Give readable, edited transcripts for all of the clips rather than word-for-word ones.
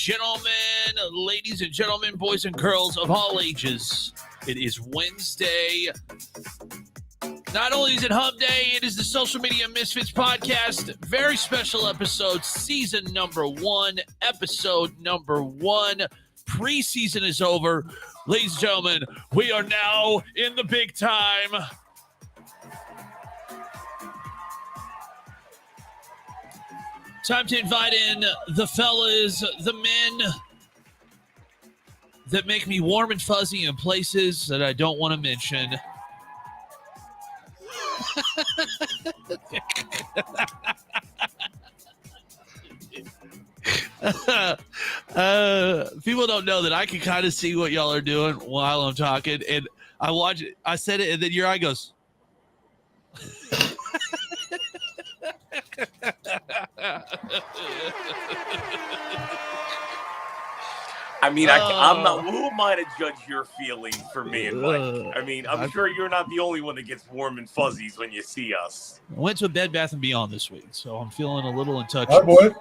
gentlemen, ladies and gentlemen, boys and girls of all ages, it is Wednesday. Not only is it Hub Day, it is the Social Media Misfits podcast. Very special episode, season number 1, episode number 1. Preseason is over. Ladies and gentlemen, we are now in the big time. Time to invite in the fellas, the men that make me warm and fuzzy in places that I don't want to mention. People don't know that I can kind of see what y'all are doing while I'm talking, and I watch it. I said it, and then your eye goes. I mean, I'm not. Who am I to judge your feelings for me and Mike? I mean, I'm sure you're not the only one that gets warm and fuzzies when you see us. I went to a Bed Bath & Beyond this week, so I'm feeling a little in touch. Hi, boy.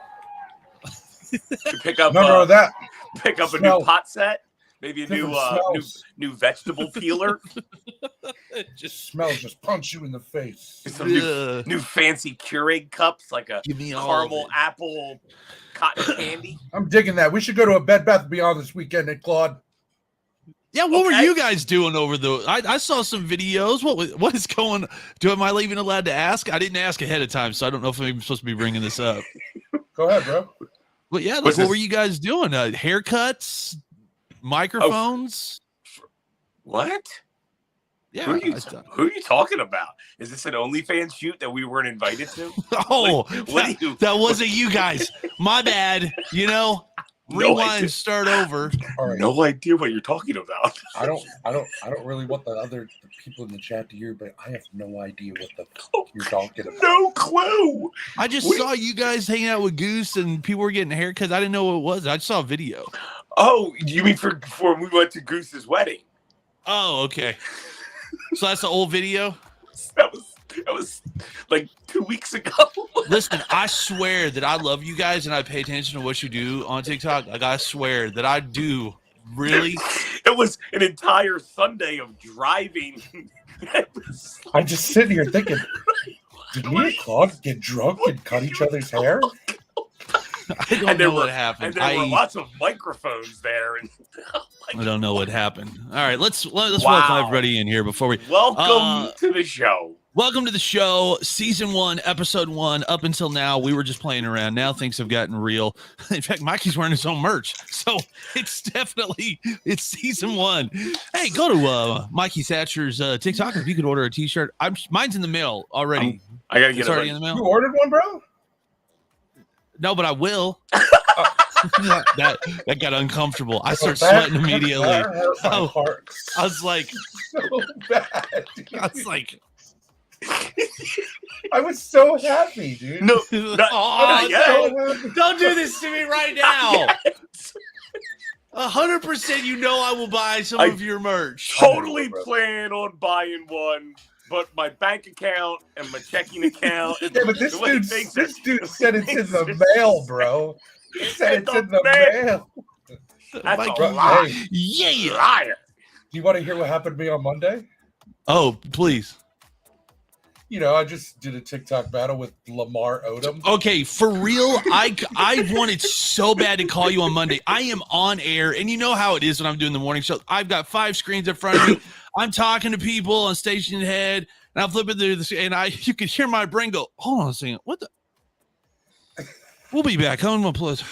You pick up that. Pick up Smell. a new pot set, maybe a new vegetable peeler. Just smells just punch you in the face. Some new fancy Keurig cups, like a caramel apple cotton candy. I'm digging that. We should go to a Bed Bath & Beyond this weekend, Claude. Yeah, what were you guys doing over the? I saw some videos. What is going? Am I even allowed to ask? I didn't ask ahead of time, so I don't know if I'm supposed to be bringing this up. Go ahead, bro. But yeah, what were you guys doing? Haircuts, microphones. What? Yeah. Who are you talking about? Is this an OnlyFans shoot that we weren't invited to? That wasn't you guys. My bad. Rewind, start over. All right. No idea what you're talking about. I don't really want the other people in the chat to hear, but I have no idea what the fuck you're talking about. No clue. I just saw you guys hanging out with Goose and people were getting haircuts. I didn't know what it was. I just saw a video. Oh, you mean for we went to Goose's wedding? Oh, okay. So that's the old video? That was like 2 weeks ago. Listen, I swear that I love you guys and I pay attention to what you do on TikTok. Like, I swear that I do. Really? It was an entire Sunday of driving. I'm just sitting here thinking, did me and Claude get drunk and cut each other's hair? I don't know what happened. And there were lots of microphones there. And I don't know what happened. All right, let's welcome everybody in here before we welcome to the show. Welcome to the show, season 1, episode 1. Up until now, we were just playing around. Now things have gotten real. In fact, Mikey's wearing his own merch, so it's season 1. Hey, go to Mikey Thatcher's TikTok if you could order a T-shirt. Mine's in the mail already. I gotta get it's already in the mail. You ordered one, bro? No, but I will. that got uncomfortable. I start sweating immediately. I was like, so bad. Dude. I was like. I was so happy, dude. No, don't do this to me right now. 100%, I will buy some of your merch. Totally plan on buying one, but my bank account and my checking accult. Yeah, but this dude said it's in the mail, bro. He said it's in the mail. That's a lie. Yeah, liar. Do you want to hear what happened to me on Monday? Oh, please. I just did a TikTok battle with Lamar Odom. Okay, for real, I wanted so bad to call you on Monday. I am on air, and you know how it is when I'm doing the morning show. I've got 5 screens in front of me. I'm talking to people on station head, and I'm flipping through this, and you can hear my brain go, hold on a second, what the? We'll be back. And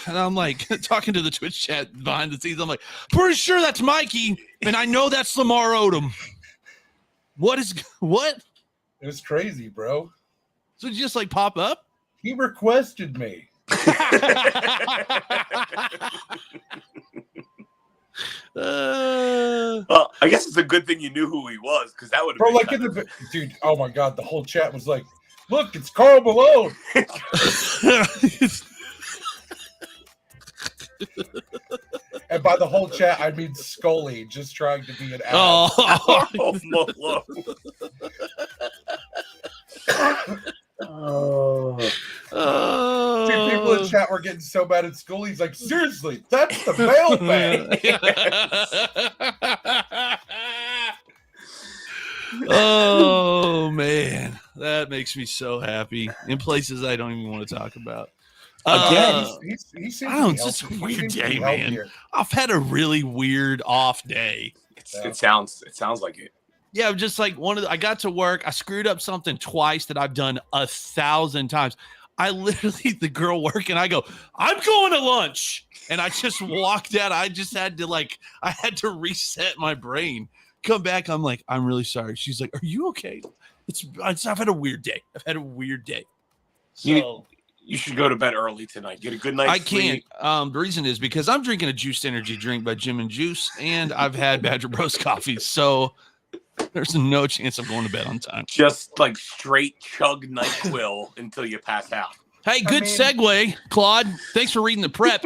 I'm like talking to the Twitch chat behind the scenes. I'm like, pretty sure that's Mikey, and I know that's Lamar Odom. What? It was crazy, bro. So did you just pop up? He requested me. Well, I guess it's a good thing you knew who he was, because that would have been dude, oh my god, the whole chat was like, look, it's Carl Malone. And by the whole chat, I mean Scully just trying to be an ass. Oh, Malone. Dude, people in that were getting so bad at school. He's like, seriously, that's the mailbag. Oh man, that makes me so happy in places I don't even want to talk about. Again, he seems I don't. to be It's a healthy. He weird seems to day, be man. healthier. I've had a really weird off day. It sounds like it. Yeah, just like I got to work. I screwed up something twice that I've done 1,000 times. I literally, the girl working, I go, I'm going to lunch. And I just walked out. I just had to I had to reset my brain. Come back. I'm like, I'm really sorry. She's like, are you okay? I've had a weird day. So You should go to bed early tonight. Get a good night's sleep. I can't. The reason is because I'm drinking a Juiced Energy drink by Jim and Juice, and I've had Badger Bros coffee. So there's no chance I'm going to bed on time. Just like straight chug NyQuil until you pass out. Hey, good segue, Claude. Thanks for reading the prep.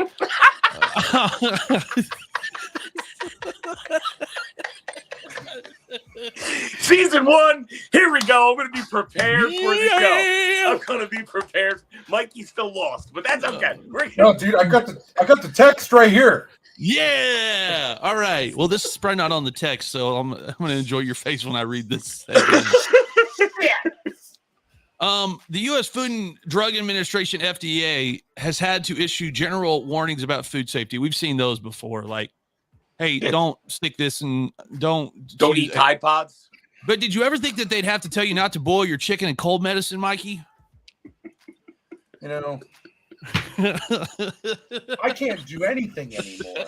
Season 1, here we go. I'm going to be prepared for the show. I'm going to be prepared. Mikey's still lost, but that's okay. No, dude, I got the text right here. Yeah. All right. Well, this is probably not on the text, so I'm going to enjoy your face when I read this. The U.S. Food and Drug Administration, FDA, has had to issue general warnings about food safety. We've seen those before, like, hey, don't stick this and don't eat Tide Pods. But did you ever think that they'd have to tell you not to boil your chicken in cold medicine, Mikey? You know, I can't do anything anymore.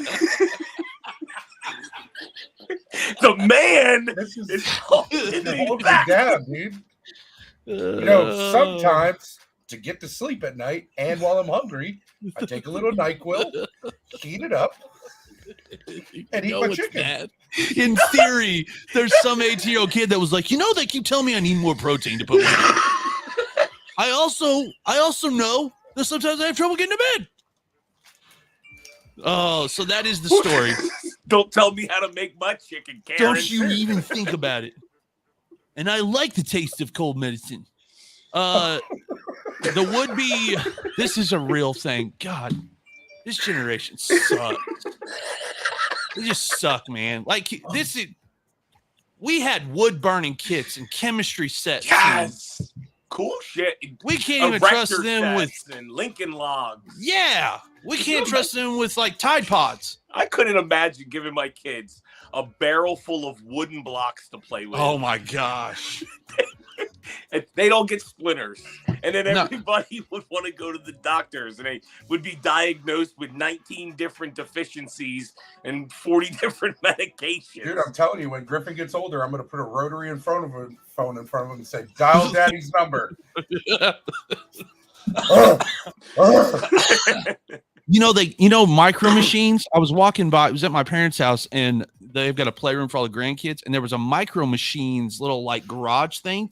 The man is holding me down, dude. You know, sometimes to get to sleep at night and while I'm hungry, I take a little NyQuil, heat it up, and eat my chicken. Bad. In theory, there's some 18-year-old kid that was like, they keep telling me I need more protein to put my I also know that sometimes I have trouble getting to bed. Oh, so that is the story. Don't tell me how to make my chicken, Karen. Don't you even think about it. And I like the taste of cold medicine. This is a real thing. God, this generation sucks. They just suck, man. We had wood burning kits and chemistry sets. Yes. Cool shit. We can't even trust them with Lincoln Logs. Yeah. We can't trust them with Tide Pods. I couldn't imagine giving my kids a barrel full of wooden blocks to play with. Oh my gosh. They don't get splinters. And then everybody would want to go to the doctors and they would be diagnosed with 19 different deficiencies and 40 different medications. Dude, I'm telling you, when Griffin gets older, I'm going to put a rotary in front of him, phone in front of him and say, dial daddy's number. Micro Machines. I was walking by, it was at my parents' house, and they've got a playroom for all the grandkids, and there was a Micro Machines little garage thing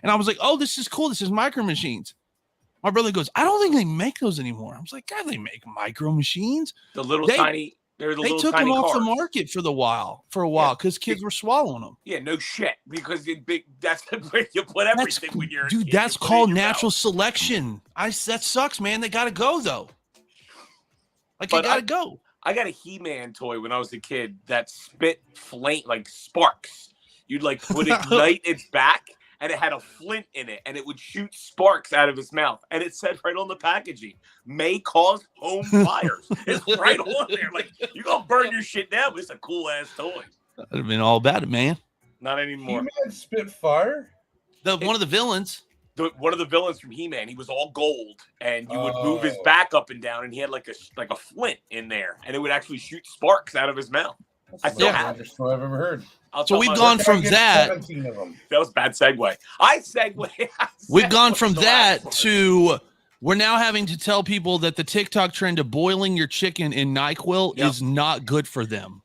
and I was like, oh, this is cool. This is Micro Machines. My brother goes, I don't think they make those anymore. I was like, God, they make Micro Machines. The little tiny. They took them off the market for a while because kids were swallowing them. Yeah, no shit. Because that's where you put everything when you're a kid. Dude, that's called natural selection. That sucks, man. They got to go, though. They got to go. I got a He-Man toy when I was a kid that spit flame, sparks. You'd ignite its back, and it had a flint in it, and it would shoot sparks out of its mouth. And it said right on the packaging, may cause home fires. It's right on there. You're going to burn your shit down, but it's a cool-ass toy. I'd have been all about it, man. Not anymore. He-Man spit fire? One of the villains. One of the villains from He-Man, he was all gold, and you would move his back up and down, and he had like a flint in there, and it would actually shoot sparks out of his mouth. That's the most dangerous story I've ever heard. So we've gone from that. 17 of them. That was a bad segue. We've gone from that to we're now having to tell people that the TikTok trend of boiling your chicken in NyQuil is not good for them.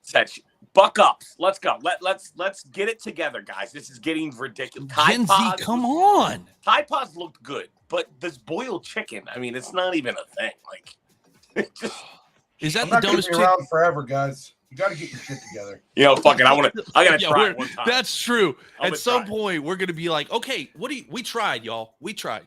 Buck ups. Let's go. Let's get it together, guys. This is getting ridiculous. Gen Z, come on. Tide Pods looked good, but this boiled chicken, I mean, it's not even a thing. Is that I'm the dumbest chicken? Around forever, guys. You got to get your shit together. Fuck it. I gotta try it one time. That's true. At some point, we're gonna be like, okay, we tried, y'all. We tried.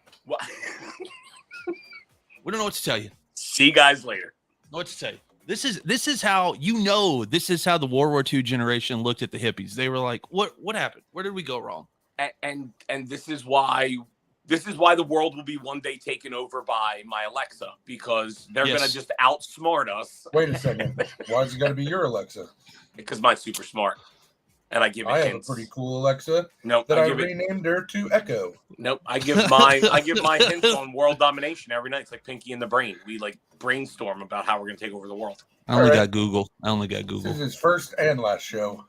What We don't know what to tell you. See you guys later. Know what to tell you. This is how this is how the World War II generation looked at the hippies. They were like, what happened? Where did we go wrong? And this is why the world will be one day taken over by my Alexa, because they're gonna just outsmart us. Wait a second. Why is it gotta be your Alexa? Because mine's super smart. And I give it hints. Have a pretty cool Alexa. Nope. I renamed her to Echo. Nope. I give my hints on world domination every night. It's like Pinky and the Brain. We like brainstorm about how we're gonna take over the world. I only got Google. This is his first and last show.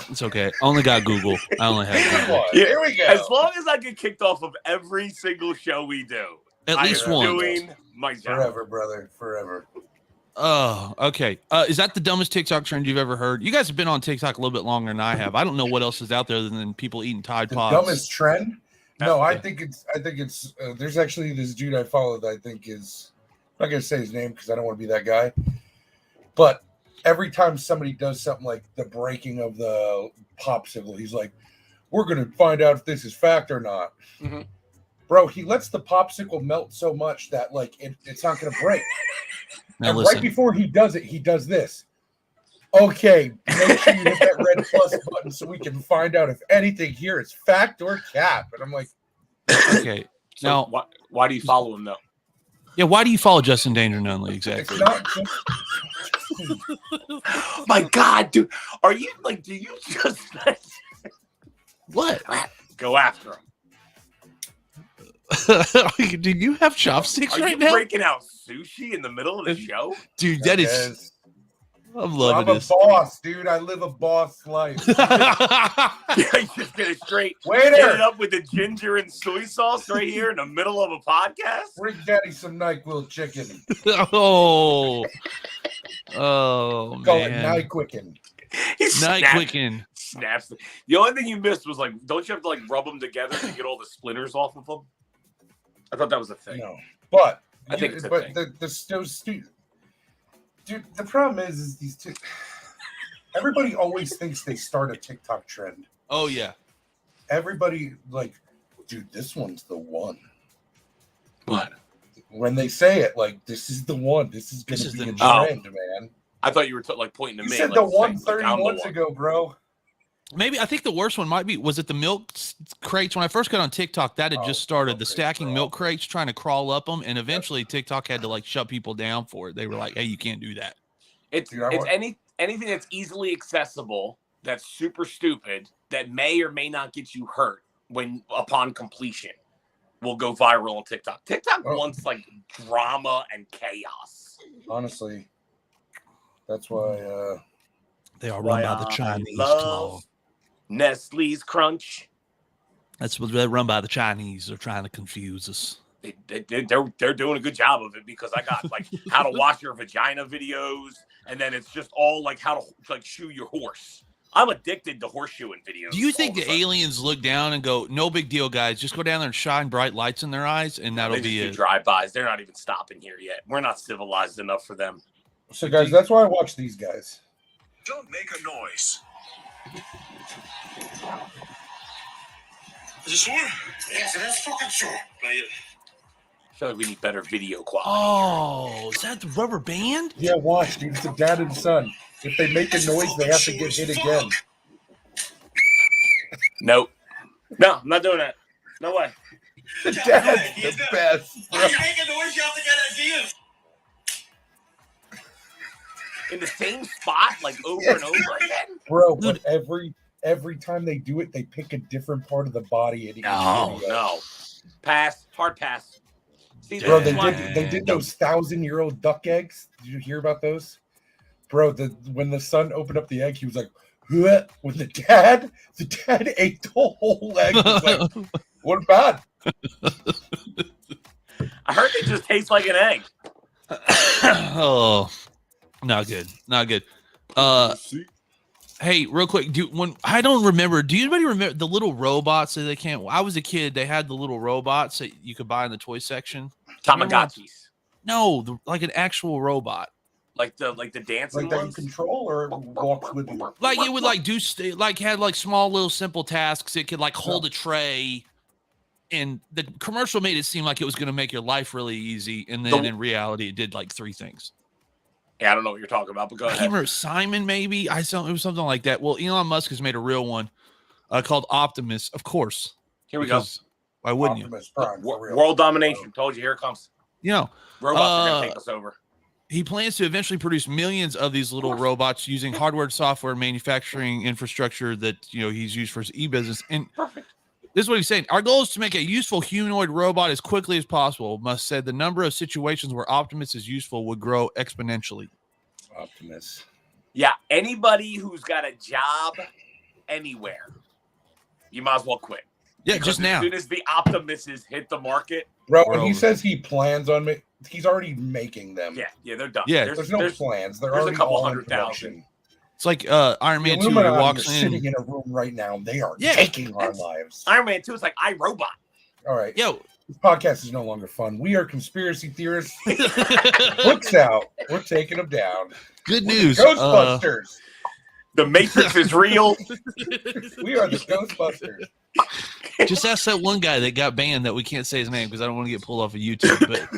It's okay. I only got Google. I only have Google. Here we go. As long as I get kicked off of every single show we do. At least one. Doing my job. Forever, brother. Forever. Oh, okay. Is that the dumbest TikTok trend you've ever heard? You guys have been on TikTok a little bit longer than I have. I don't know what else is out there than people eating Tide Pods. Dumbest trend? No, I think it's. There's actually this dude I follow that I think is. I'm not gonna say his name because I don't want to be that guy. But every time somebody does something like the breaking of the popsicle, he's like, "We're gonna find out if this is fact or not." Mm-hmm. Bro, he lets the popsicle melt so much that like it's not gonna break. Now and listen. right before he does it, he does this. Okay, make sure you hit that red plus button so we can find out if anything here is fact or cap. And I'm like, okay. So Now, why do you follow him though? yeah, why do you follow Justin Danger Nunley exactly? it's not just My God, dude, are you like? Do you just What? go after him? Do you have chopsticks Are right you now? breaking out sushi in the middle of the show? Dude, that is. I'm loving I'm this. a boss, dude. I live a boss life. Yeah, you just get it straight. Waiter! Get it up with the ginger and soy sauce right here in the middle of a podcast. Bring Daddy some NyQuil chicken. Oh, Call it man. NyQuicken. Night quicken. Snaps. The only thing you missed was like, don't you have to like rub them together to get all the splinters off of them? I thought that was a thing. No, but I think it's a but thing. dude, the problem is these two. Everybody always thinks they start a TikTok trend. Oh yeah. Everybody like, dude, this one's the one. What? When they say it, like, this is the one. This is going to be a trend, man. I thought you were like pointing to You me. said like, the one saying, 30 I'm the months one. ago, bro. Maybe I think the worst one might be, was it the milk crates? When I first got on TikTok, that had just started, the stacking milk crates, trying to crawl up them, and eventually TikTok had to like shut people down for it. They were like, "Hey, you can't do that." It's anything that's easily accessible, that's super stupid, that may or may not get you hurt when upon completion, will go viral on TikTok. TikTok wants like drama and chaos. Honestly, that's why they are run by the Chinese. Nestle's Crunch. That's what they're run by the Chinese. They're trying to confuse us. They're doing a good job of it, because I got like how to wash your vagina videos, and then it's just all like how to like shoe your horse. I'm addicted to horseshoeing videos. Do you think the aliens look down and go, "No big deal, guys. Just go down there and shine bright lights in their eyes, and that'll be it"? Drive-bys. They're not even stopping here yet. We're not civilized enough for them. So, guys, that's why I watch these guys. Don't make a noise. Is it sore? Yes, it is fucking sore. I feel like we need better video quality. Oh, is that the rubber band? Yeah, watch, dude. It's a dad and son. If they make a noise, they have to get hit again. Nope. No, I'm not doing that. No way. The dad's the best, bro. If you make a noise, you have to get ideas. In the same spot, like over and over again? Bro, but every time they do it, they pick a different part of the body. In each video. No. Pass. Hard pass. See, Bro, this they is did those 1,000-year-old duck eggs. Did you hear about those? Bro, when the son opened up the egg, he was like, "Huh?" When the dad ate the whole egg. He was like, "What about?" I heard they just taste like an egg. Oh, not good. Not good. Hey, real quick, I don't remember. Do anybody remember the little robots that they can't? I was a kid. They had the little robots that you could buy in the toy section. Tamagotchis. No, like an actual robot. Like the dancing Like that you ones? control or walks with you? Like it would like do like had like small little simple tasks. It could like hold a tray. And the commercial made it seem like it was going to make your life really easy, and then in reality, it did like 3 things. Yeah, I don't know what you're talking about, but go I ahead. can't remember, Simon, maybe. It was something like that. Well, Elon Musk has made a real one called Optimus, of course. Here we go. Why wouldn't Optimus Prime, for real. World domination. Told you, here it comes. you? Robots are going to take us over. He plans to eventually produce millions of these little robots using hardware, software, manufacturing infrastructure that he's used for his e-business. And Perfect. this is what he's saying. Our goal is to make a useful humanoid robot as quickly as possible. Musk said the number of situations where Optimus is useful would grow exponentially. Optimus. Yeah, anybody who's got a job anywhere, you might as well quit. Yeah, because just now. As soon as the Optimuses hit the market, bro, when he says he plans on he's already making them. Yeah, they're done. Yeah, there's no plans. They're there's already a couple all in 100,000. production. It's like Iron Man 2 where he walks in. Sitting in a room right now. They are taking our lives. Iron Man 2 is like iRobot. All right. Yo, this podcast is no longer fun. We are conspiracy theorists. Books out. We're taking them down. Good news. Ghostbusters. The Matrix is real. We are the Ghostbusters. Just ask that one guy that got banned that we can't say his name because I don't want to get pulled off of YouTube. But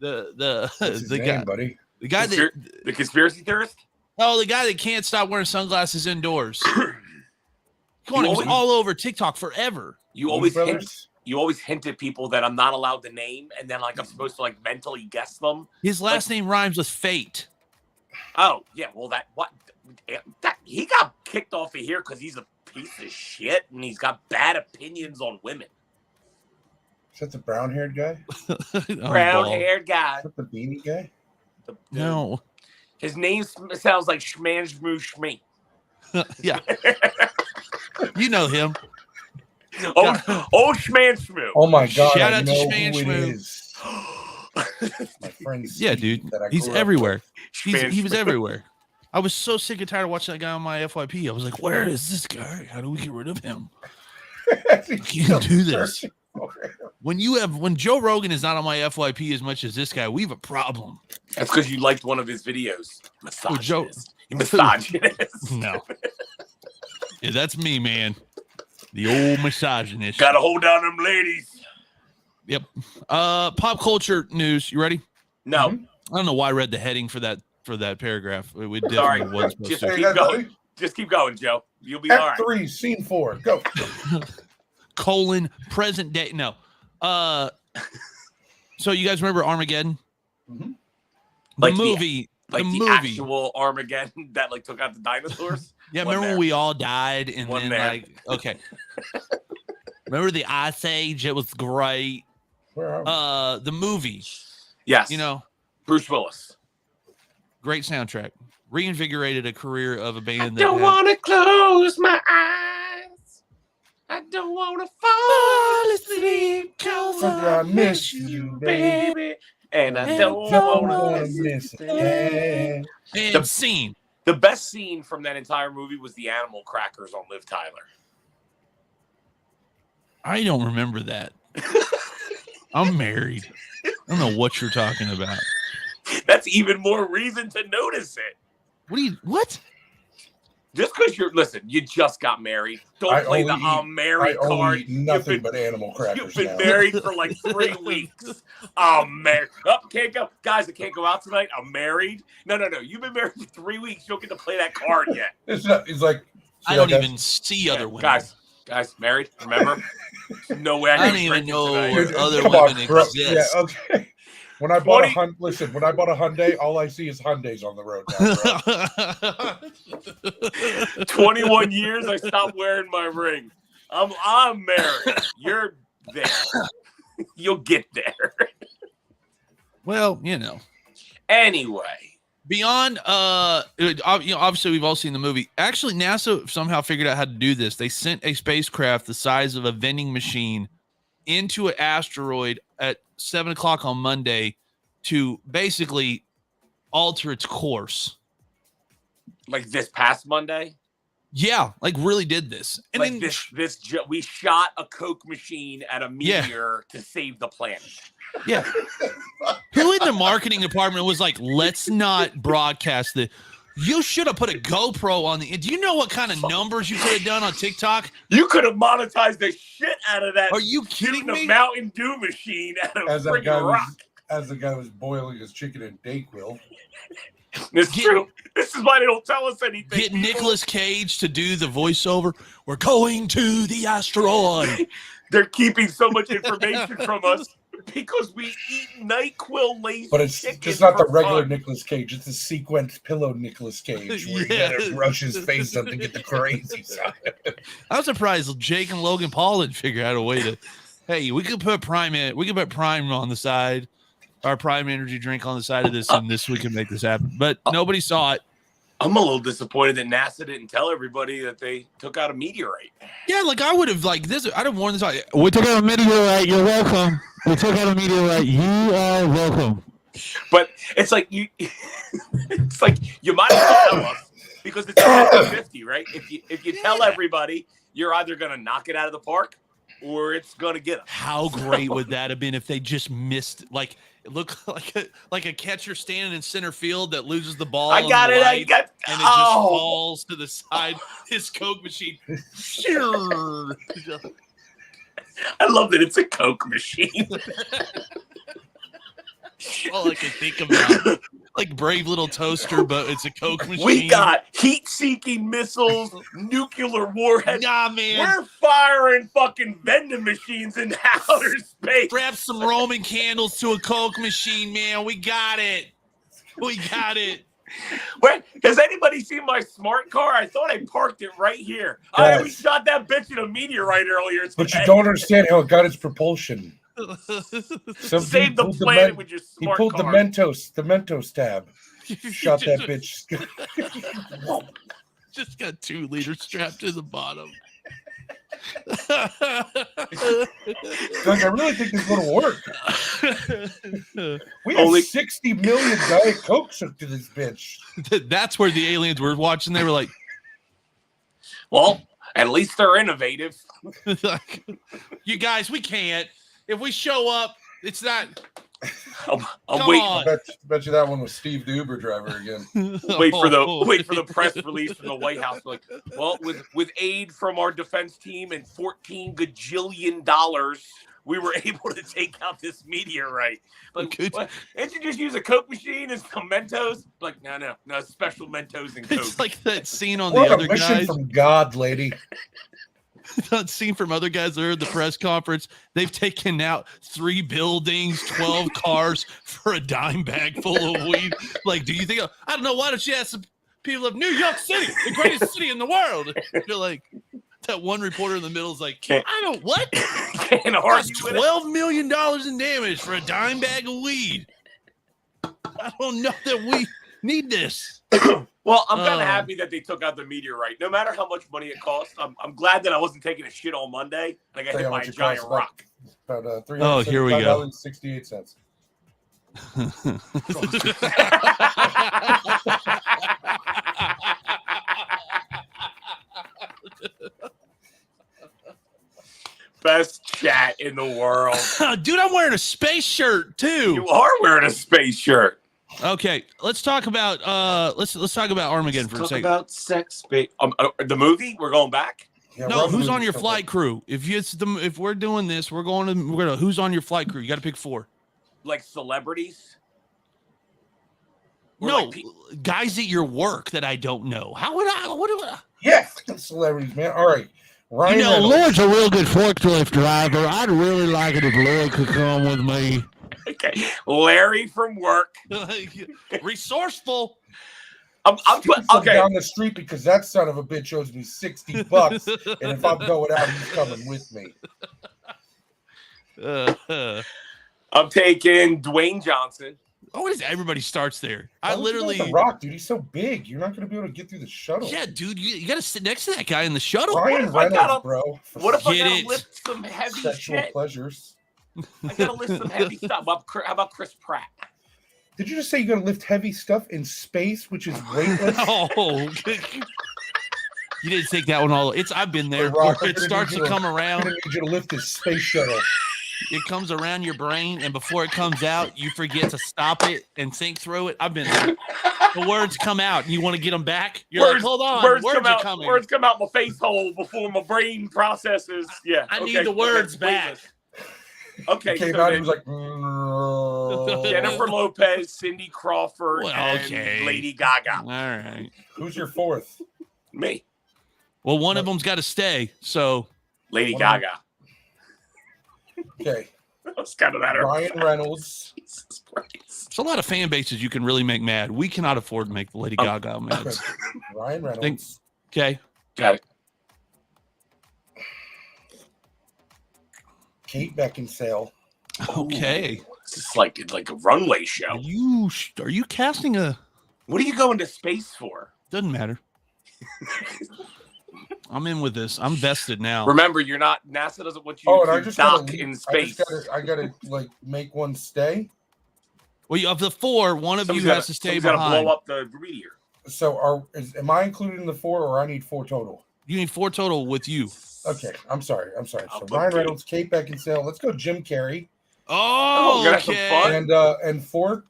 the guy, buddy. The guy the conspiracy theorist? Oh, the guy that can't stop wearing sunglasses indoors. Come on, it was all over TikTok forever. You always hint at people that I'm not allowed to name, and then like I'm supposed to like mentally guess them. His last name rhymes with fate. Oh, yeah, well that he got kicked off of here because he's a piece of shit and he's got bad opinions on women. Is that the brown-haired guy? Brown-haired guy. Is that the beanie guy? No. His name sounds like Schmanjmoo Schmee. Yeah. You know him. Old Schmanjmoo. Oh my God. Shout out to Schmanjmoo. My friend Steve, yeah, dude. He's everywhere. He was everywhere. I was so sick and tired of watching that guy on my FYP. I was like, where is this guy? How do we get rid of him? I can't do this. When Joe Rogan is not on my FYP as much as this guy, we have a problem. That's because you liked one of his videos. Misogynist. Oh, Misogynist. No. Yeah, that's me, man. The old misogynist. Gotta hold down them ladies. Yep. Pop culture news. You ready? No. I don't know why I read the heading for that paragraph. It definitely was. Just keep going. Just keep going, Joe. You'll be all right. F3, scene 4. Go. Present day. No. So you guys remember Armageddon? Mm-hmm. The movie. The actual Armageddon that like took out the dinosaurs? Yeah, remember when we all died and then like okay. Remember the Ice Age? It was great. Where are we? The movie. Yes. Bruce Willis. Great soundtrack. Reinvigorated a career of a band I don't want to close my eyes. I don't want to fall asleep because I miss you, baby. And I don't want to miss it. And scene. The best scene from that entire movie was the animal crackers on Liv Tyler. I don't remember that. I'm married. I don't know what you're talking about. That's even more reason to notice it. What? Just because you just got married. Don't play the I'm married card. Nothing but animal crackers. You've been married for like 3 weeks. I'm married. Oh, can't go. Guys, I can't go out tonight. I'm married. No. You've been married for 3 weeks. You don't get to play that card yet. It's like I don't even see other women. Guys, married, remember? No way I don't even know other women exist. Yeah, okay. When I bought a Hyundai, all I see is Hyundais on the road now, bro. 21 years, I stopped wearing my ring. I'm married. You're there. You'll get there. Well, Anyway. Beyond, obviously we've all seen the movie. Actually, NASA somehow figured out how to do this. They sent a spacecraft the size of a vending machine into an asteroid at 7:00 on Monday to basically alter its course. Like this past Monday? Yeah, like really did this. And like then, we shot a Coke machine at a meteor to save the planet. Yeah. Who in the marketing department was like, let's not broadcast You should have put a GoPro on the. Do you know what kind of numbers you could have done on TikTok? You could have monetized the shit out of that. Are you kidding shooting me? a Mountain Dew machine out of As that friggin' guy rock. as the guy was boiling his chicken in Dayquil. It's true. This is why they don't tell us anything. Get Nicolas Cage to do the voiceover. We're going to the asteroid. They're keeping so much information from us because we eat NyQuil laced But it's chicken just not the for regular fun. Nicolas Cage. It's the sequence pillow Nicolas Cage where Yeah. you gotta brush his face up to get the crazy side. I'm surprised Jake and Logan Paul didn't figure out a way to. Hey, we could put Prime in. We could put Prime on the side, our Prime energy drink on the side of this, and we can make this happen. But nobody saw it. I'm a little disappointed that NASA didn't tell everybody that they took out a meteorite. Yeah, like I would have like this. I'd have worn this out. We took out a meteorite. You're welcome. We took out a meteorite. You are welcome. But it's like it's like you might as well tell us because it's 50-50, right? If you tell everybody, you're either gonna knock it out of the park or it's gonna get them. How great would that have been if they just missed? Like it looked like a catcher standing in center field that loses the ball. I got it. and it just Oh. falls to the side. His Coke machine. I love that it's a Coke machine. All I can think about. Like Brave Little Toaster, but it's a Coke machine. We got heat-seeking missiles, nuclear warheads. Nah, man. We're firing fucking vending machines in outer space. Strap some Roman candles to a Coke machine, man. We got it. We got it. Wait, has anybody seen my smart car? I thought I parked it right here. Yes. I already shot that bitch in a meteorite earlier today. But you don't understand how it got its propulsion. Some Save dude the pulled planet with your He smart pulled car. the Mentos tab. Shot that bitch. Just got 2 liters strapped to the bottom. Like, I really think this is going to work. We have 60 million Diet Cokes hooked to this bitch. That's where the aliens were watching. They were like, Well, at least they're innovative. like, you guys, we can't. If we show up, it's not. I'm Come waiting. on. Bet you that one was Steve the Uber driver again. Wait for the press release from the White House. Like, well, with aid from our defense team and $14 gajillion, we were able to take out this meteorite. Like, what? Didn't you just use a Coke machine and some Mentos? Like, no, special Mentos and Coke. It's like that scene on We're the on other a mission guys. from God, lady. That scene from other guys that are at the press conference. They've taken out 3 buildings, 12 cars for a dime bag full of weed. Like, do you think? I don't know. Why don't you ask the people of New York City, the greatest city in the world? You're like, that one reporter in the middle is like, I don't what? Can't That's argue with it. $12 million in damage for a dime bag of weed. I don't know that we need this. Well, I'm kind of happy that they took out the meteorite. No matter how much money it costs, I'm glad that I wasn't taking a shit on Monday. Like I hit by a giant rock. About Oh, here we go. $365.68. Best chat in the world. Dude, I'm wearing a space shirt too. You are wearing a space shirt. Okay, let's talk about let's talk about Armageddon for a Talk second. about sex, space. The movie. We're going back. Yeah, No, Rob who's Movie's on your still flight crew? If we're doing this, we're gonna who's on your flight crew? You got to pick 4. Like celebrities. Or No, like guys at your work that I don't know. How would I? What do I? Yeah, celebrities, man. All right. Ryan You know, Reynolds. Lloyd's a real good forklift driver. I'd really like it if Lloyd could come with me. Okay, Larry from work. Resourceful. I'm Okay. Down the street because that son of a bitch owes me $60, and if I'm going out, he's coming with me. I'm taking Dwayne Johnson. Always everybody starts there. Why I don't you go literally. with The Rock, dude. He's so big. You're not going to be able to get through the shuttle. Yeah, dude, you got to sit next to that guy in the shuttle. Ryan What if I Reynolds, gotta- bro. For What if I Get gotta it. lift some heavy sexual shit? pleasures? I gotta lift some heavy stuff. How about Chris Pratt? Did you just say you're going to lift heavy stuff in space, which is weightless? Oh, you didn't take that one all. I've been there. The Rock, Where I'm it gonna starts need to you come I'm around. going to need you to lift this space shuttle. it comes around your brain, and before it comes out, you forget to stop it and think through it. I've been there. The words come out, and you want to get them back. You're like, hold on, words come are out, coming. Words come out my face hole before my brain processes. Yeah, I need the words back. Okay, came so out. then He was like, Jennifer Lopez, Cindy Crawford, Well, and okay. Lady Gaga. All right. "Who's your fourth?" Me, Well, one of them's got to stay. So Lady One Gaga. Okay, That's kind of matter. Ryan Reynolds. Jesus Christ. it's a lot of fan bases you can really make mad. We cannot afford to make the Lady Gaga mad. Ryan Reynolds. Okay. Got it. Kate Beckinsale. Okay. It's like a runway show. Are you casting a? What are you going to space for? Doesn't matter. I'm in with this. I'm vested now. Remember, you're not. NASA doesn't want you Oh, and I to just dock gotta, in space. I gotta like make one stay. Well, of the four, one of you has to stay got to behind. blow up the meteor. So am I included in the 4, or I need 4 total? You need 4 total with you. Okay, I'm sorry. I'll So put Ryan Kate. Reynolds, Kate Beckinsale. Let's go Jim Carrey. Oh, we're gonna have some okay. fun. And 4th,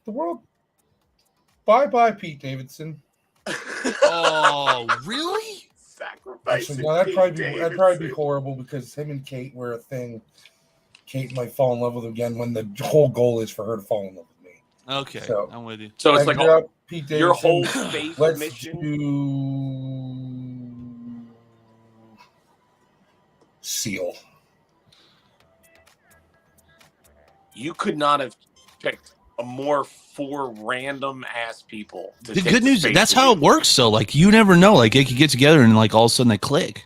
the world. Bye, Pete Davidson. Oh, really? Sacrifice. Actually, no, that'd probably be horrible because him and Kate were a thing. Kate might fall in love with him again when the whole goal is for her to fall in love with me. Okay, So- I'm with you. So it's And like you're up, Pete Davidson. your whole space Let's mission. do Seal. You could not have picked a more 4 random ass people. To The take good to news, space that's with how you. it works. Though, like you never know. Like they could get together and like all of a sudden they click.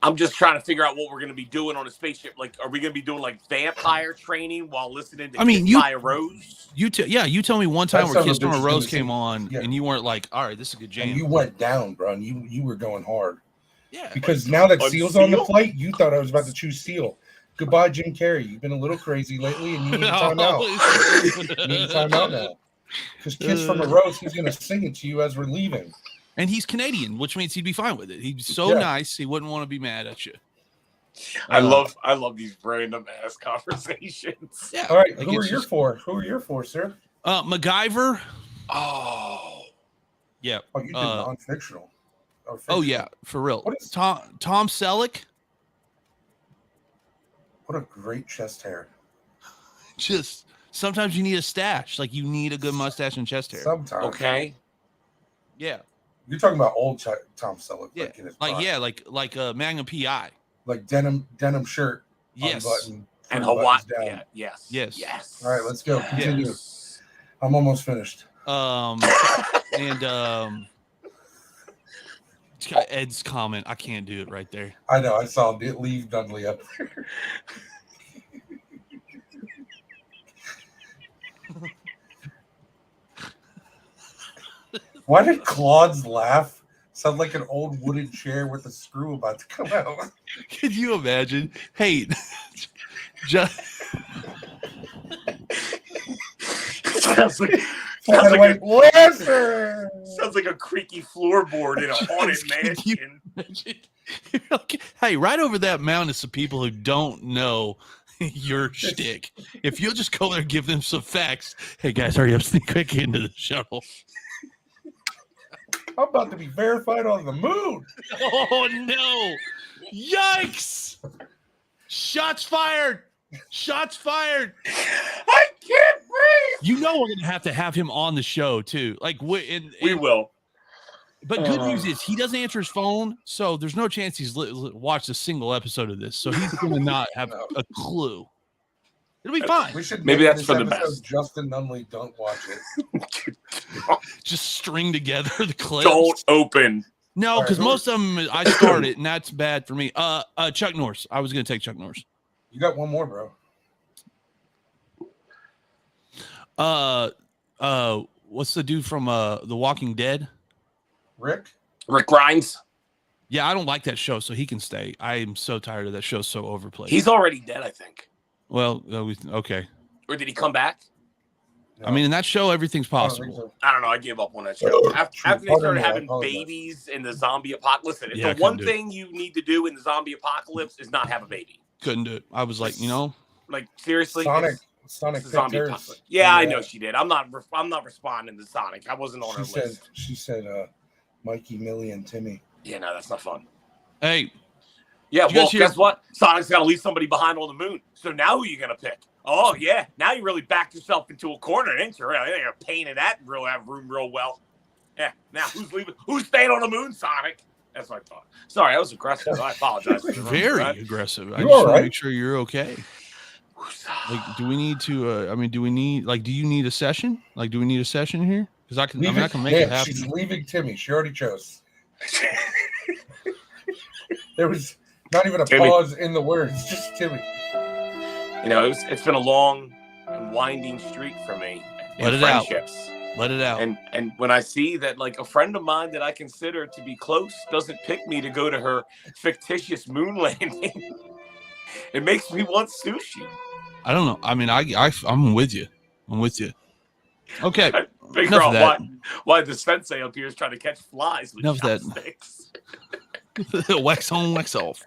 I'm just trying to figure out what we're going to be doing on a spaceship. Like, are we going to be doing like vampire training while listening to Kiss by a Rose? You tell me one time That where son of Kiss a from bitch a is Rose gonna came sing. on Yeah. and you weren't like, all right, this is a good jam. And you went down, bro. And you were going hard. Yeah. Because now that On Seal's on the Seal? flight, you thought I was about to choose Seal. Goodbye, Jim Carrey. You've been a little crazy lately, and you need a time out. You need a time out now. Because Kiss from a Rose, he's going to sing it to you as we're leaving. And he's Canadian, which means he'd be fine with it. He's so Yeah. nice, he wouldn't want to be mad at you. I love these random ass conversations. Yeah. All right, like who are it's your just- 4? Who are your 4, sir? MacGyver. Oh, Yeah. Oh, you did non-fictional. Or Oh fictional. yeah, for real. What is- Tom Selleck? What a great chest hair. Just sometimes you need a stash. Like you need a good mustache and chest hair. Sometimes. okay. Yeah. You're talking about old Tom Selleck. Yeah. Like in his Like prime. yeah, like Magnum PI. Like denim shirt. Yes. Unbuttoned, And three Hawaii. buttons down. Yeah. Yes. Yes. Yes. All right, let's go. Yeah. Continue. Yes. I'm almost finished. And it's got Ed's comment. I can't do it right there. I know. I saw it leave Dudley up there. Why did Claude's laugh sound like an old wooden chair with a screw about to come out? Can you imagine? Hey, just sounds like Lesser. sounds like a creaky floorboard in a haunted Can you mansion. imagine? Okay. Hey, right over that mountain is some people who don't know your shtick. If you'll just go there and give them some facts. Hey guys, hurry up, sneak quick into the shuttle. I'm about to be verified on the moon. Oh no! Yikes! Shots fired! Shots fired! I can't breathe. You know we're gonna have him on the show too. Like We will. But good news is he doesn't answer his phone, so there's no chance he's watched a single episode of this. So he's gonna not have a clue. It'll be fine. We should Maybe name that's this for the episode best. Justin Nunley, don't watch it. Just string together the clips. Don't open. No, All right, because who- most of them I started, and that's bad for me. Chuck Norris. I was gonna take Chuck Norris. You got one more, bro. What's the dude from The Walking Dead? Rick? Rick Grimes. Yeah, I don't like that show, so he can stay. I am so tired of that show, so overplayed. He's already dead, I think. well, okay. Or did he come back? I mean, in that show, everything's I don't think possible. so. I don't know. I gave up on that show. After they Pardon started me, I having apologize. babies in the zombie apocalypse, listen, Yeah, I the one couldn't do it. thing you need to do in the zombie apocalypse is not have a baby. couldn't do it. I was like, Like seriously, Sonic it's picked zombie hers. apocalypse. Yeah, I know she did. I'm not responding to Sonic. I wasn't on her list. She said Mikey, Millie, and Timmy. Yeah, no, that's not fun. hey, Yeah, Did you well, guys hear- guess what? Sonic's got to leave somebody behind on the moon. So now who are you going to pick? Oh, yeah. Now you really backed yourself into a corner, didn't you? Really? You're painting that room real well. Yeah. Now who's leaving? Who's staying on the moon, Sonic? That's what I thought. Sorry, I was aggressive. I apologize. very aggressive. I You just all want to right? make sure you're okay. Like, do we need to? Do we need? Like, do you need a session? Like, do we need a session here? Because I can make it happen. She's leaving Timmy. She already chose. There was not even a Timmy. pause in the words, just Timmy. You know, it's been a long and winding streak for me. Let in it out. friendships. Let it out. And when I see that, like, a friend of mine that I consider to be close doesn't pick me to go to her fictitious moon landing, it makes me want sushi. I don't know. I mean, I'm with you. I'm with you. Okay. I figure Enough of out that. why the sensei up here is trying to catch flies with Enough of that. chopsticks. Wax on, wax off.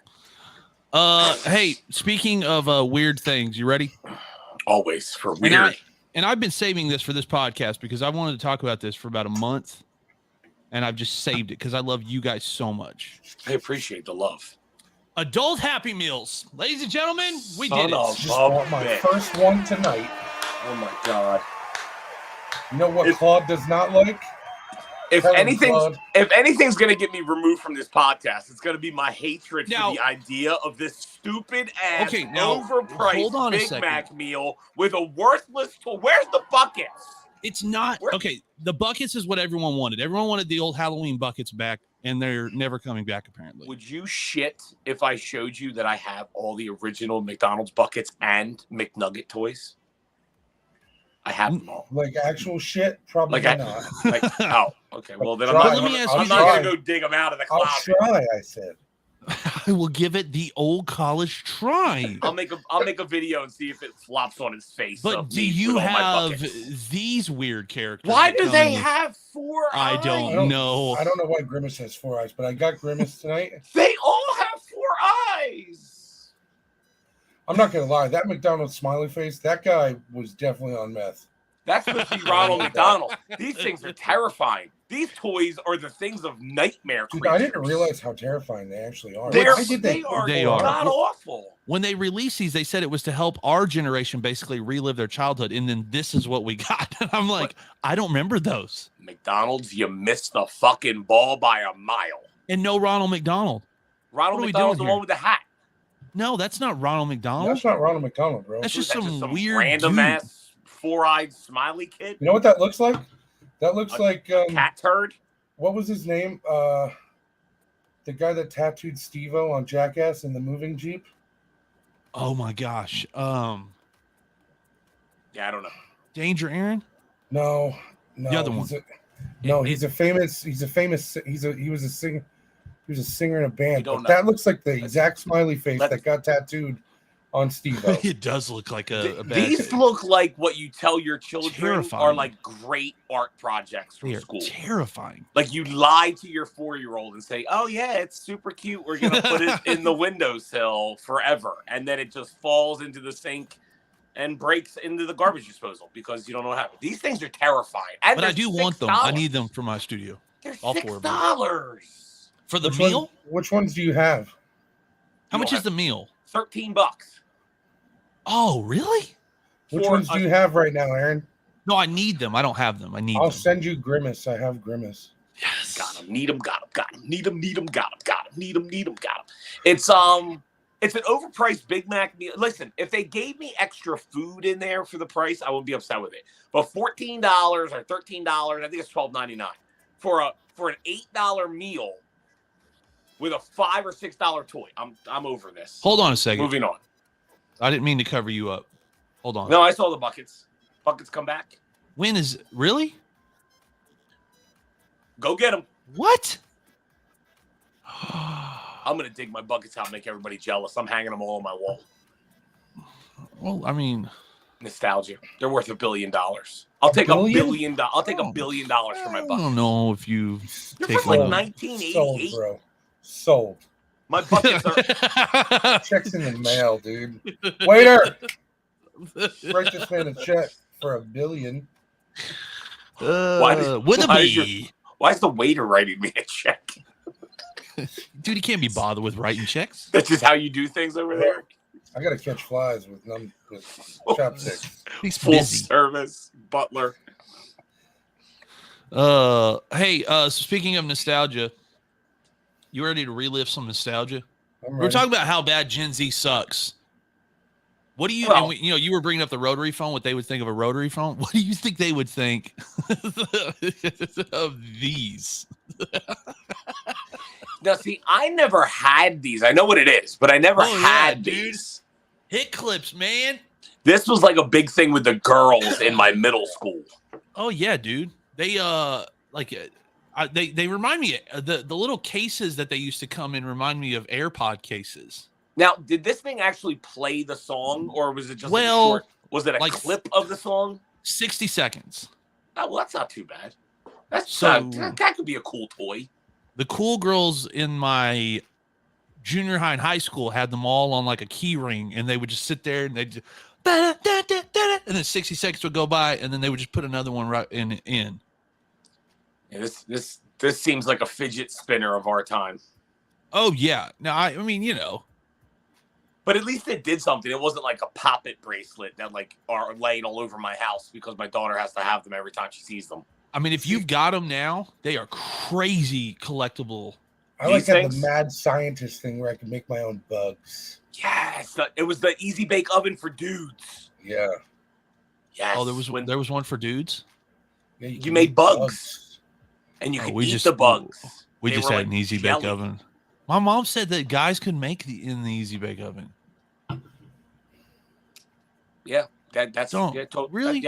Hey, speaking of weird things, you ready? Always for weird. And I've been saving this for this podcast because I wanted to talk about this for about a month, and I've just saved it because I love you guys so much. I appreciate the love. Adult Happy Meals, ladies and gentlemen, we Son did it. of- Just Oh, want my man. first one tonight. Oh my god! You know what It- Claude does not like? If Tell him, anything's Claude. gonna get me removed from this podcast, it's gonna be my hatred Now- for the idea of this stupid ass Okay, now, overpriced hold on a Big second. Mac meal with a worthless toy. Where's the buckets? It's not Where- okay. The buckets is what everyone wanted. Everyone wanted the old Halloween buckets back, and they're never coming back apparently. Would you shit if I showed you that I have all the original McDonald's buckets and McNugget toys? I have them all. Like actual shit? Probably Like not. Like, oh, okay. Well, then I'm Try. not, Let me ask I'm you not this. gonna go dig them out of the I'll closet. try, I said. I will give it the old college try. I'll make a video and see if it flops on its face. But of do me you with all my have buckets. these weird characters? Why that do come they with- have four I eyes? don't know. I don't know why Grimace has 4 eyes, but I got Grimace tonight. They all have four eyes. I'm not gonna lie, that McDonald's smiley face, that guy was definitely on meth. That's supposed to be Ronald McDonald. These things are terrifying. These toys are the things of nightmare Dude, creatures. I didn't realize how terrifying they actually are. They Why did are put god four- awful. When they released these, they said it was to help our generation basically relive their childhood, and then this is what we got. And I'm like, I don't remember those. McDonald's, you missed the fucking ball by a mile. And no Ronald McDonald. Ronald What are we McDonald's the doing one here? with the hat. No, that's not Ronald McDonald. That's not Ronald McDonald, bro. That's Who's just that, some weird random dude. ass four-eyed smiley kid. You know what that looks like? That looks A like Cat turd. what was his name? The guy that tattooed Steve-O on Jackass in the moving Jeep. Oh my gosh. Yeah, I don't know. Danger Aaron? No, The other one. He's a famous he was a singer. He was a singer in a You band. don't But know. that looks like the exact smiley face Let's- that got tattooed on Steve-O. It does look like a bad These look like what you tell your children Terrifying. are like great art projects from They are school. terrifying. Like you lie to your 4-year-old and say, "Oh yeah, it's super cute. We're gonna put it in the windowsill forever," and then it just falls into the sink and breaks into the garbage disposal because you don't know how. These things are terrifying. And But I they're do want them. I $6. need them for my studio. They're all four of them. $6. For the Which meal? Which ones do you have? How You much don't is the meal? $13. Oh, really? Which For ones do you have right now, Aaron? No, I need them. I don't have them. I need I'll them. send you Grimace. I have Grimace. Yes. Got him. Need him. Got him. Got him. Need him. Need him. Got him. Got him. Need him. Need him. Got him. It's an overpriced Big Mac meal. Listen, if they gave me extra food in there for the price, I wouldn't be upset with it. But $14 or $13, I think it's $12.99 for an $8 meal with a $5 or $6 toy. I'm over this. Hold on a second. Moving on. I didn't mean to cover you up. Hold on. No, I saw the buckets. Buckets come back. When is really? Go get them. What? I'm gonna dig my buckets out and make everybody jealous. I'm hanging them all on my wall. Well, I mean, Nostalgia. They're worth $1 billion. I'll take billion? $1 billion. I'll take Oh. $1 billion for my I buckets. don't know if you They're take from like Sold. one. 1988. Sold, bro. Sold. My buckets are. Checks in the mail, dude. Waiter, write this man a check for $1 billion. With a B. Why is the waiter writing me a check? Dude, he can't be bothered with writing checks. That's just how you do things over there. I gotta catch flies with chopsticks. He's Full busy. service butler. Hey, so speaking of nostalgia, you ready to relive some nostalgia? We're talking about how bad Gen Z sucks. What do you, Well, you were bringing up the rotary phone, what they would think of a rotary phone. What do you think they would think of these? Now, see, I never had these. I know what it is, but I never had these. Hit clips, man. This was like a big thing with the girls in my middle school. Oh yeah, dude. They they remind me the little cases that they used to come in remind me of AirPod cases. Now, did this thing actually play the song, or was it just a short? Was it a clip of the song? 60 seconds. Oh, well, that's not too bad. That could be a cool toy. The cool girls in my junior high and high school had them all on like a key ring, and they would just sit there and they'd just, and then 60 seconds would go by, and then they would just put another one right in. Yeah, this seems like a fidget spinner of our time. Oh yeah. Now I mean, but at least it did something. It wasn't like a pop-it bracelet that like are laying all over my house because my daughter has to have them every time she sees them. I mean, if you've got them now, they are crazy collectible. I like that the mad scientist thing where I can make my own bugs. Yes, it was the easy bake oven for dudes. Yeah. Yes. Oh, there was one for dudes. Yeah, you made bugs, and you could eat the bugs. We just had an easy bake oven. My mom said that guys could make in the easy bake oven. Yeah. That's really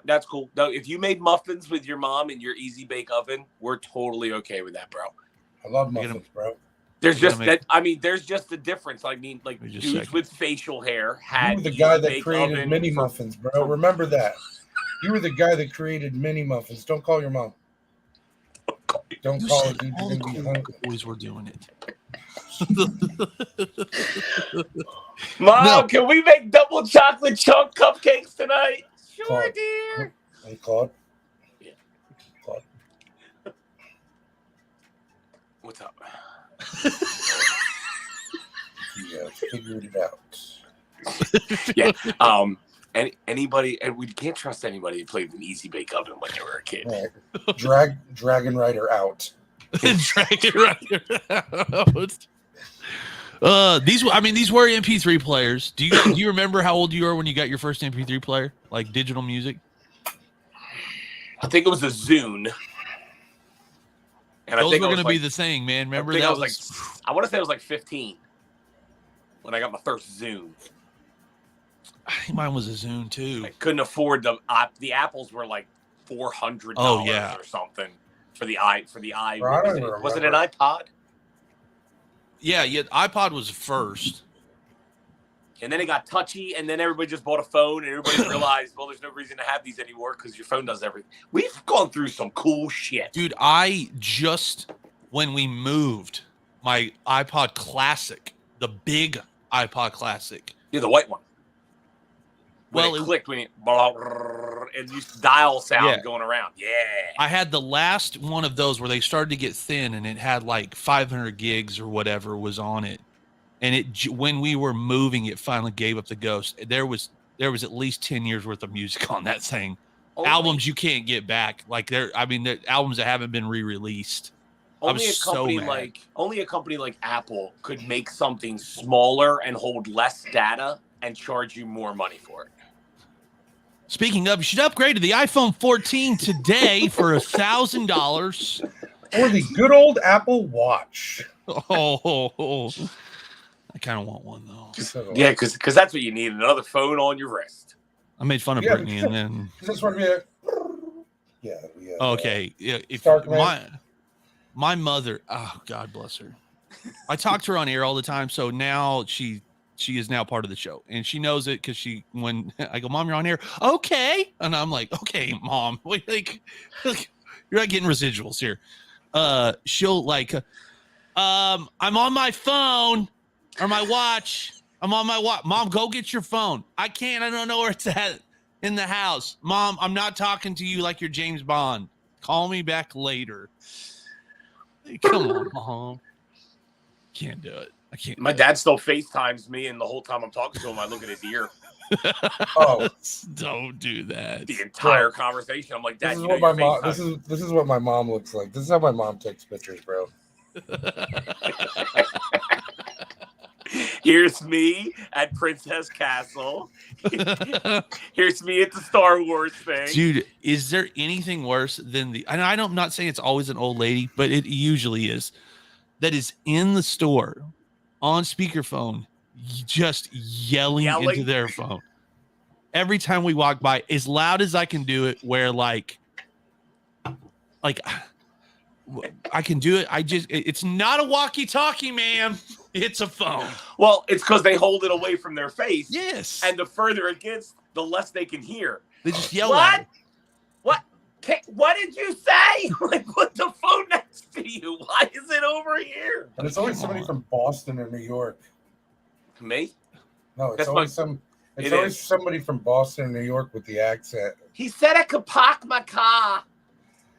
that's cool. No, if you made muffins with your mom in your easy bake oven, we're totally okay with that, bro. I love muffins, bro. There's just a difference. I mean, like dudes with facial hair had. You were the guy that created mini muffins, bro. Remember that. You were the guy that created mini muffins. Don't call your mom. Don't call her, dude. All the cool boys were doing it. Mom, can we make double chocolate chunk cupcakes tonight? Sure, Claude. Dear. Hey, Claude. Yeah. Claude. What's up? Yeah, figured it out. Yeah. Anybody, and we can't trust anybody who played an easy bake oven when you were a kid. Right. Dragon Rider out. Dragon Rider out. These were MP3 players. Do you remember how old you were when you got your first MP3 player, like digital music? I think it was a Zune. And those were going to be the thing, man. Remember that was I want to say I was like 15 when I got my first Zune. I think mine was a Zune too. I couldn't afford them. The Apples were like $400 or something for the i. Was it an iPod? Yeah, iPod was first. And then it got touchy, and then everybody just bought a phone, and everybody realized, well, there's no reason to have these anymore because your phone does everything. We've gone through some cool shit. Dude, when we moved, my iPod Classic, the big iPod Classic. Yeah, the white one. Well, it clicked when it used to dial sound going around. Yeah. I had the last one of those where they started to get thin, and it had like 500 gigs or whatever was on it. And when we were moving, it finally gave up the ghost. There was at least 10 years worth of music on that thing. Albums you can't get back. Like albums that haven't been re-released. Only a company like Apple could make something smaller and hold less data and charge you more money for it. Speaking of, you should upgrade to the iPhone 14 today for $1,000. Or the good old Apple Watch. Oh. I kind of want one though. Yeah, because that's what you need, another phone on your wrist. I made fun of Brittany and then. Okay. Yeah. If my mother, oh God bless her. I talk to her on air all the time, so now she is now part of the show, and she knows it because when I go, Mom, you're on air, okay, and I'm like, okay, Mom, wait, like you're not getting residuals here. She'll like, I'm on my phone or my watch. I'm on my watch. Mom, go get your phone. I can't. I don't know where it's at in the house. Mom, I'm not talking to you like you're James Bond. Call me back later. Come on, Mom. Can't do it. I can't. My dad still FaceTimes me, and the whole time I'm talking to him, I look at his ear. Oh, don't do that. The entire conversation. I'm like, Dad, this is you what know my you're mom. FaceTiming. This is what my mom looks like. This is how my mom takes pictures, bro. Here's me at Princess Castle. Here's me at the Star Wars thing. Dude, is there anything worse than the? And I'm not saying it's always an old lady, but it usually is. That is in the store on speakerphone, just yelling into their phone. Every time we walk by, as loud as I can do it, where like I can do it. It's not a walkie-talkie, ma'am. It's a phone. Well, it's because they hold it away from their face. Yes. And the further it gets, the less they can hear. They just yell at it. What did you say? Like, put the phone next to you. Why is it over here? And it's always somebody from Boston or New York. Me? No, it's That's always somebody from Boston or New York with the accent. He said I could park my car.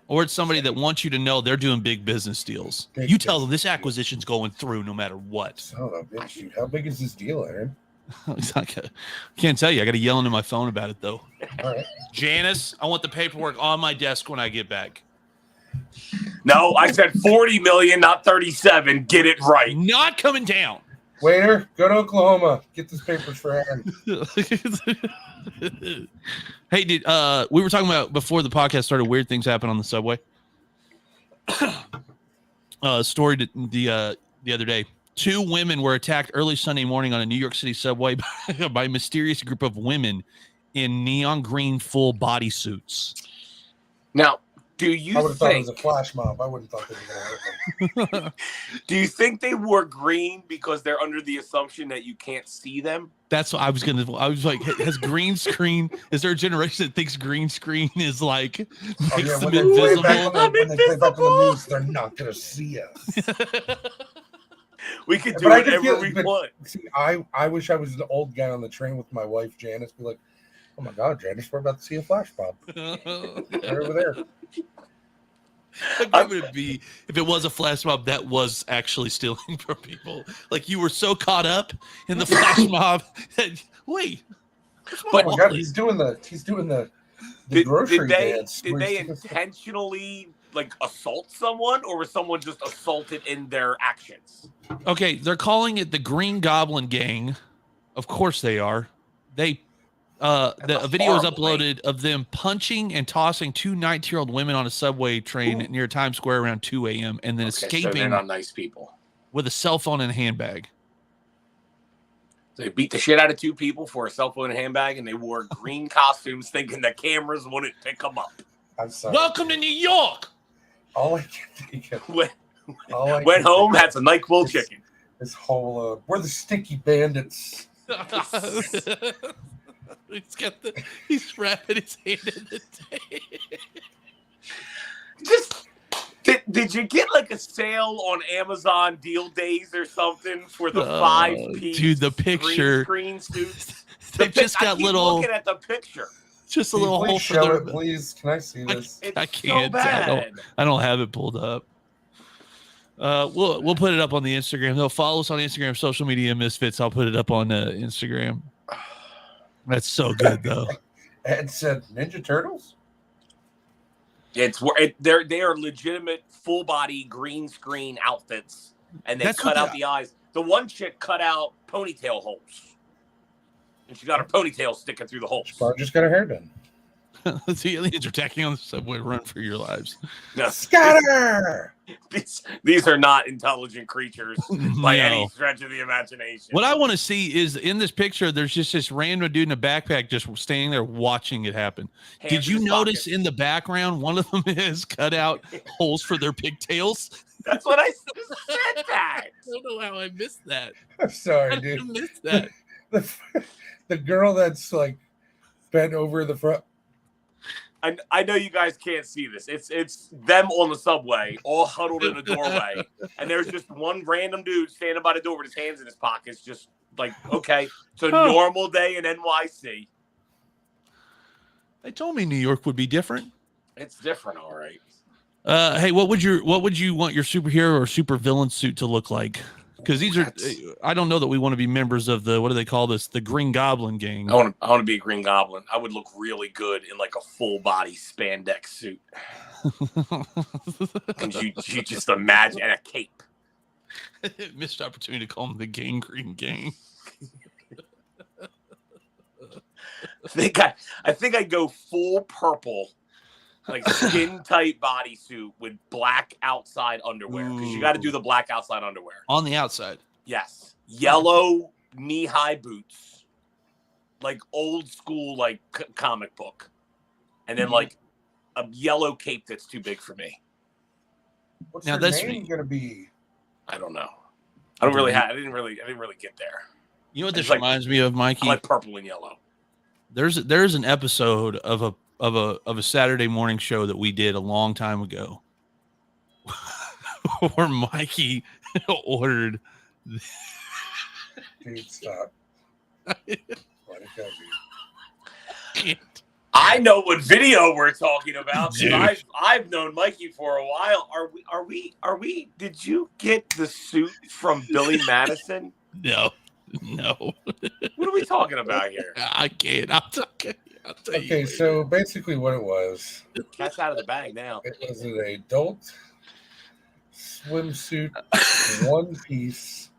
Or it's somebody that wants you to know they're doing big business deals. You tell them this acquisition's going through no matter what. Son of a bitch, dude. How big is this deal, Aaron? I can't tell you. I got to yell into my phone about it, though. All right. Janice, I want the paperwork on my desk when I get back. No, I said 40 million, not 37. Get it right. Not coming down. Waiter, go to Oklahoma. Get this papers for Aaron. Hey, dude, we were talking about before the podcast started, weird things happen on the subway. Story the other day. 2 women were attacked early Sunday morning on a New York City subway by a mysterious group of women in neon green full bodysuits. Now, do you I would have thought it think was a flash mob. I wouldn't have thought they were going to hurt them. do you think they wore green because they're under the assumption that you can't see them? That's what I was like, has green screen, is there a generation that thinks green screen is like makes them invisible? When they play back on the news, they're not going to see us. We could do But whatever we want. See, I wish I was an old guy on the train with my wife, Janice, be like, oh my God, Janice, we're about to see a flash mob. They're over there. How good would it be if it was a flash mob that was actually stealing from people? Like you were so caught up in the flash mob that, wait. But oh my God, he's doing the grocery dance. Did they intentionally like assault someone, or was someone just assaulted in their actions? Okay, they're calling it the Green Goblin Gang. Of course they are. A video was uploaded of them punching and tossing 2 19-year-old women on a subway train near Times Square around 2 a.m. and then escaping. So they're not nice people. With a cell phone and a handbag. So they beat the shit out of 2 people for a cell phone and handbag, and they wore green costumes thinking the cameras wouldn't pick them up. I'm sorry. Welcome to New York. All I can think of. Went home, had some NyQuil chicken. This whole, we're the Sticky Bandits. He's wrapping his hand in the tape. Just did you get like a sale on Amazon deal days or something for the 5-piece? Dude, the picture. Green suits. They just got little. Looking at the picture. Just a little hole for show their. it, please. Can I see this? I can't. So bad. I don't have it pulled up. We'll put it up on the Instagram. They'll follow us on Instagram, social media Misfits. I'll put it up on Instagram. That's so good though. Ed said Ninja Turtles. They are legitimate full body green screen outfits, and they cut out the eyes. The one chick cut out ponytail holes, and she got her ponytail sticking through the holes. She probably just got her hair done. The aliens are attacking on the subway. Run for your lives. No, Scatter! These are not intelligent creatures by any stretch of the imagination. What I want to see is in this picture, there's just this random dude in a backpack just standing there watching it happen. Did you notice in the background, one of them has cut out holes for their pigtails? That's what I said that. I don't know how I missed that. I'm sorry, dude. I missed that. The girl that's like bent over the front. I know you guys can't see this. It's them on the subway, all huddled in a doorway, and there's just one random dude standing by the door with his hands in his pockets, just like, okay, it's a normal day in NYC. They told me New York would be different. It's different, all right. Hey, what would you want your superhero or supervillain suit to look like? Because these are, I don't know that we want to be members of the, what do they call this? The Green Goblin gang. I want to be a Green Goblin. I would look really good in like a full body spandex suit. And you just imagine, and a cape. Missed opportunity to call them the Gangrene Gang. I think I'd go full purple, like skin tight bodysuit with black outside underwear, because you got to do the black outside underwear on the outside. Yes, yellow knee high boots, like old school like comic book, and then like a yellow cape that's too big for me. What's now your that's name gonna be? I don't know. I didn't really get there. You know what this reminds me of, Mikey? I like purple and yellow. There's an episode of a Saturday morning show that we did a long time ago where Mikey ordered. Dude, stop. I know what video we're talking about. Dude. I've known Mikey for a while. Are we? Did you get the suit from Billy Madison? No. What are we talking about here? I can't. I'll tell you. Okay, so basically what it was. Cat's out of the bag now. It was an adult swimsuit, one piece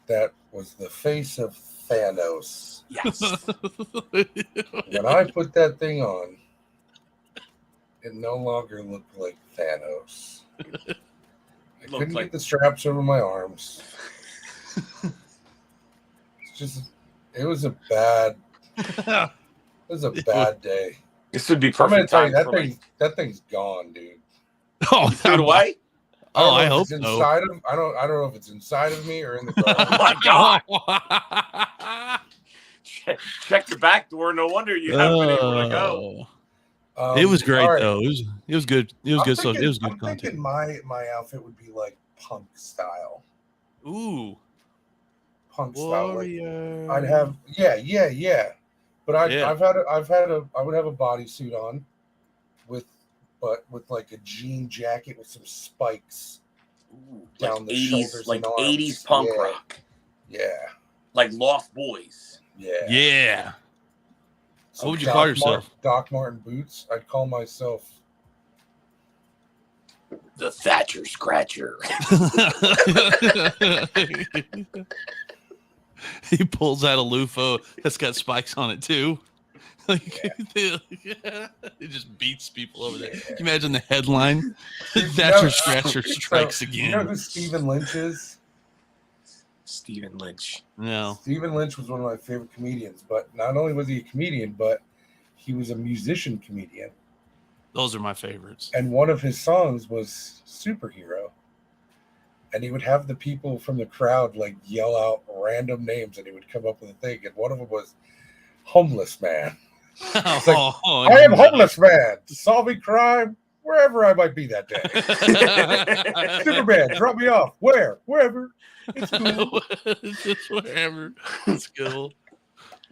that was the face of Thanos. Yes. When I put that thing on, it no longer looked like Thanos. I couldn't get the straps over my arms. It was a bad day. This would be I'm gonna perfect. tell you that thing's gone, dude. Oh, threw it away? I hope so. Inside of, I don't know if it's inside of me or in the car. Oh my god! Check the back door. No wonder you haven't been able to go. It was great all right. though. It was good. It was good. So it was good I'm content. thinking my outfit would be like punk style. Ooh, Punk style. Like, warrior. I'd have yeah. But I would have a bodysuit on with like a jean jacket with some spikes down Like the 80s, shoulders, like and arms. 80s punk Yeah. rock. Yeah. Like Lost Boys. Yeah. Yeah. Some What would you call yourself? Doc Martin boots. I'd call myself The Thatcher Scratcher. He pulls out a loofah that's got spikes on it too. It just beats people over there. Can you imagine the headline? Thatcher Scratcher strikes again. You know who Stephen Lynch is? Stephen Lynch. No. Stephen Lynch was one of my favorite comedians, but not only was he a comedian, but he was a musician comedian. Those are my favorites. And one of his songs was Superhero. And he would have the people from the crowd like yell out random names, and he would come up with a thing. And one of them was Homeless Man. It's like, I am homeless man, solving crime wherever I might be that day. Superman, drop me off. Where? Wherever. It's cool. Just wherever. It's cool.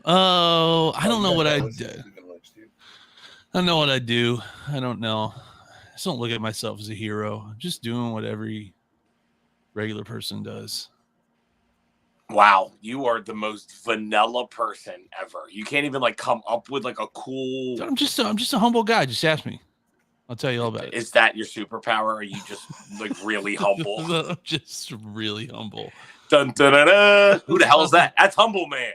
Oh, I don't know what I do. I don't know what I do. I don't know. I just don't look at myself as a hero. I'm just doing what every regular person does. Wow, you are the most vanilla person ever. You can't even like come up with like a cool. I'm just a humble guy. Just ask me. I'll tell you all about it. Is that your superpower? Or are you just like really humble? I'm just really humble. Dun, dun, dun, dun. Who the hell is that? That's Humble Man.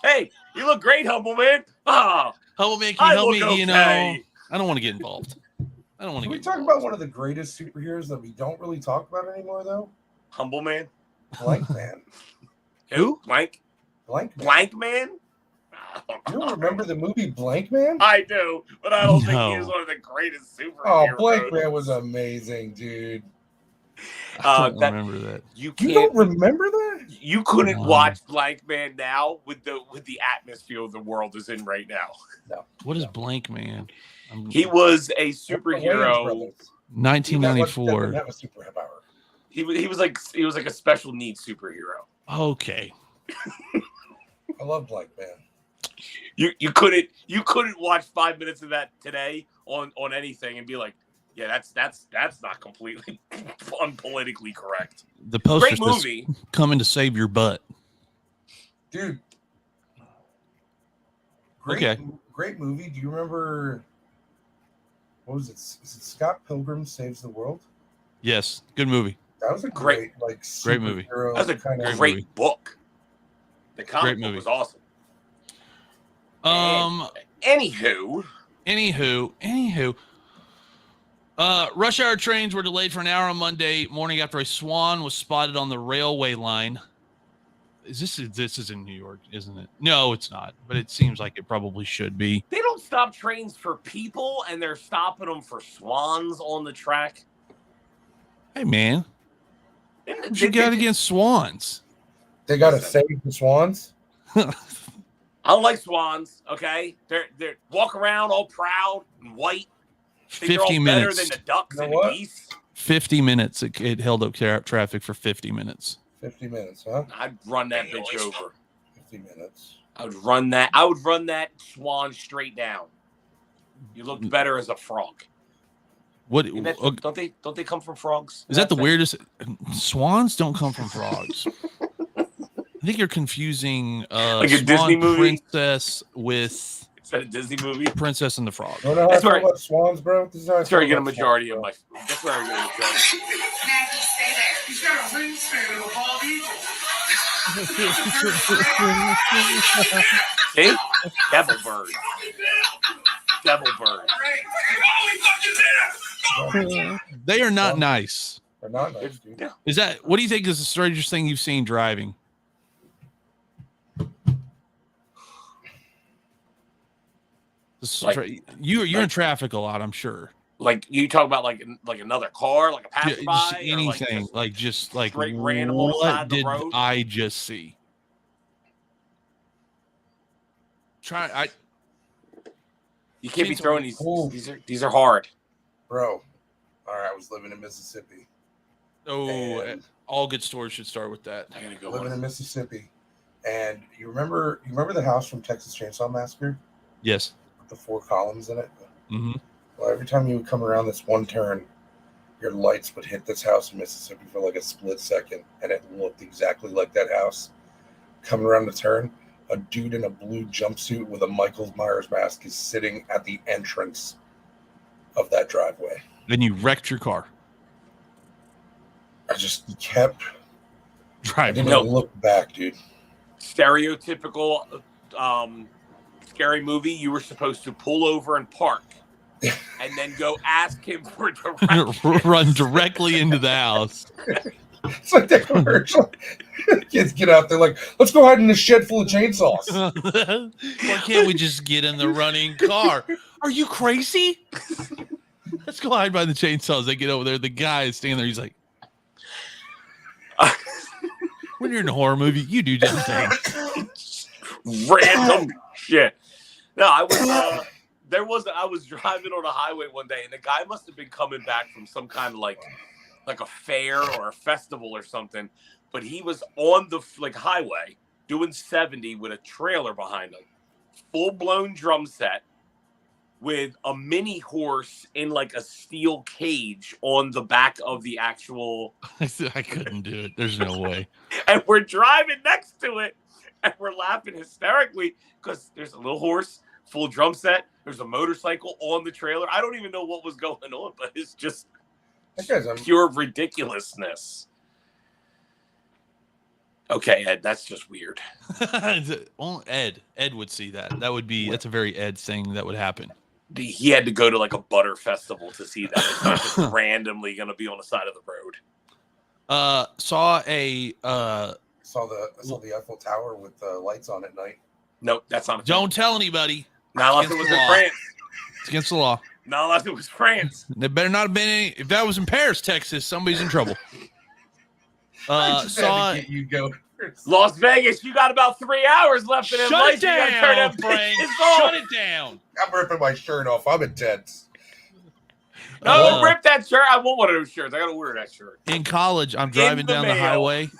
Hey, you look great, Humble Man. Ah, Humble Man, can you help me? okay. You know, I don't want to get involved. I don't want to. Can we talk about one of the greatest superheroes that we don't really talk about anymore, though? Humble Man. Blank Man. Who? Blank Man. You don't remember the movie Blank Man? I do, but I don't think he is one of the greatest superheroes. Oh, Blank Man was amazing, dude. I don't That remember that. you You can't. don't remember that? You couldn't No. watch Blank Man now with the atmosphere the world is in right now. No. What is Blank Man? He was a That's the Wayans superhero. brothers. 1994. Didn't have a superpower. He was like a special needs superhero. Okay. I love Blank Man. You couldn't watch 5 minutes of that today on anything and be like, yeah, that's not completely unpolitically correct. The poster Great says, movie. coming to save your butt. Dude. Okay. Great movie. Do you remember, what was it? Is it Scott Pilgrim Saves the World? Yes. Good movie. That was a Great Great movie. superhero That was a kind of great movie. book. The comic Great book movie. was awesome. Anywho, rush hour trains were delayed for an hour on Monday morning after a swan was spotted on the railway line. This is in New York, isn't it? No, it's not, but it seems like it probably should be. they don't stop trains for people, and they're stopping them for swans on the track. Hey, man, They- what you got against swans? They got to Listen. save the swans. I don't like swans. Okay, they're walk around all proud and white. Think they're all 50 better minutes. than the ducks You know and the what? geese. 50 minutes. It held up traffic for 50 minutes. 50 minutes, huh? I'd run that bitch over. 50 minutes. I would run that swan straight down. You looked better as a frog. What? Isn't that- don't they come from frogs? Is that the weirdest? Swans don't come from frogs. I think you're confusing Like a Swan Disney movie? Princess with Is that a Disney movie? Princess and the Frog. You know how I That's feel where- about swans, bro? This is how I That's where I feel get a about majority swans, of bro. my. That's where I get a majority. Maggie, stay there. He's got a wingspan of a bald eagle. See? Devil bird. Devil bird. Oh, he fucking did it! They are not nice. They're not nice, dude. Yeah. Is that what do you think is the strangest thing you've seen driving? You're in traffic a lot, I'm sure. Like you talk about like another car, like a Yeah, passerby, just or anything, like just like straight random on the side what of the did road? I just see? you can't be Seems throwing cool. these are hard. Bro, all right, I was living in Mississippi. And all good stories should start with that. I gotta go. living in Mississippi. And you remember the house from Texas Chainsaw Massacre Yes. with the 4 columns in it? Mm-hmm. Well, every time you would come around this one turn, your lights would hit this house in Mississippi for like a split second, and it looked exactly like that house. Coming around the turn, a dude in a blue jumpsuit with a Michael Myers mask is sitting at the entrance of that driveway. Then you wrecked your car. I just kept. I Driving. didn't even look back, dude. Stereotypical scary movie. You were supposed to pull over and park, and then go ask him for directions. Run directly into the house. It's like that commercial. Kids get out there like, let's go hide in a shed full of chainsaws. Why can't we just get in the running car? Are you crazy? Let's go hide by the chainsaws. They get over there. The guy is standing there. He's like, when you're in a horror movie, you do just things. Random shit. No, I was driving on a highway one day, and the guy must have been coming back from some kind of like a fair or a festival or something. But he was on the highway doing 70 with a trailer behind him, full blown drum set, with a mini horse in like a steel cage on the back of the actual. I said, I couldn't do it. There's no way. And we're driving next to it, and we're laughing hysterically because there's a little horse, full drum set. There's a motorcycle on the trailer. I don't even know what was going on, but it's just That guy's pure ridiculousness. Okay, Ed, that's just weird. Only Ed would see that. That's a very Ed thing that would happen. He had to go to like a butter festival to see that. It's not just randomly going to be on the side of the road. Saw the Eiffel Tower with lights on at night. Nope, that's not. Don't tell anybody. Not unless it was in Law. France. It's against the law. Not unless it was France. There better not have been any. If that was in Paris, Texas, somebody's in trouble. I just had to get you going first. Las Vegas, you got about 3 hours left in Shut it You gotta turn down, them Frank. bitches off. Shut it down. I'm ripping my shirt off. I'm intense. No, rip that shirt. I want one of those shirts. I gotta order that shirt. In college, I'm driving down the mail. highway,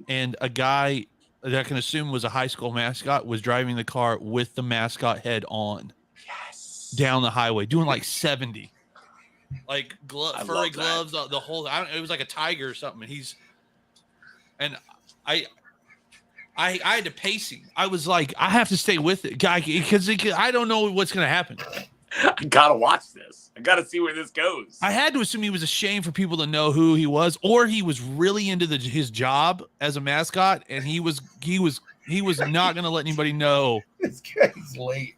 and a guy that I can assume was a high school mascot was driving the car with the mascot head on. Yes. Down the highway, doing like 70, like I furry love that. gloves, the whole. It was like a tiger or something. And I had to pace him. I was like, I have to stay with it, guy, because I don't know what's gonna happen. I gotta watch this. I gotta see where this goes. I had to assume he was ashamed for people to know who he was, or he was really into his job as a mascot, and he was not gonna let anybody know. This guy's late.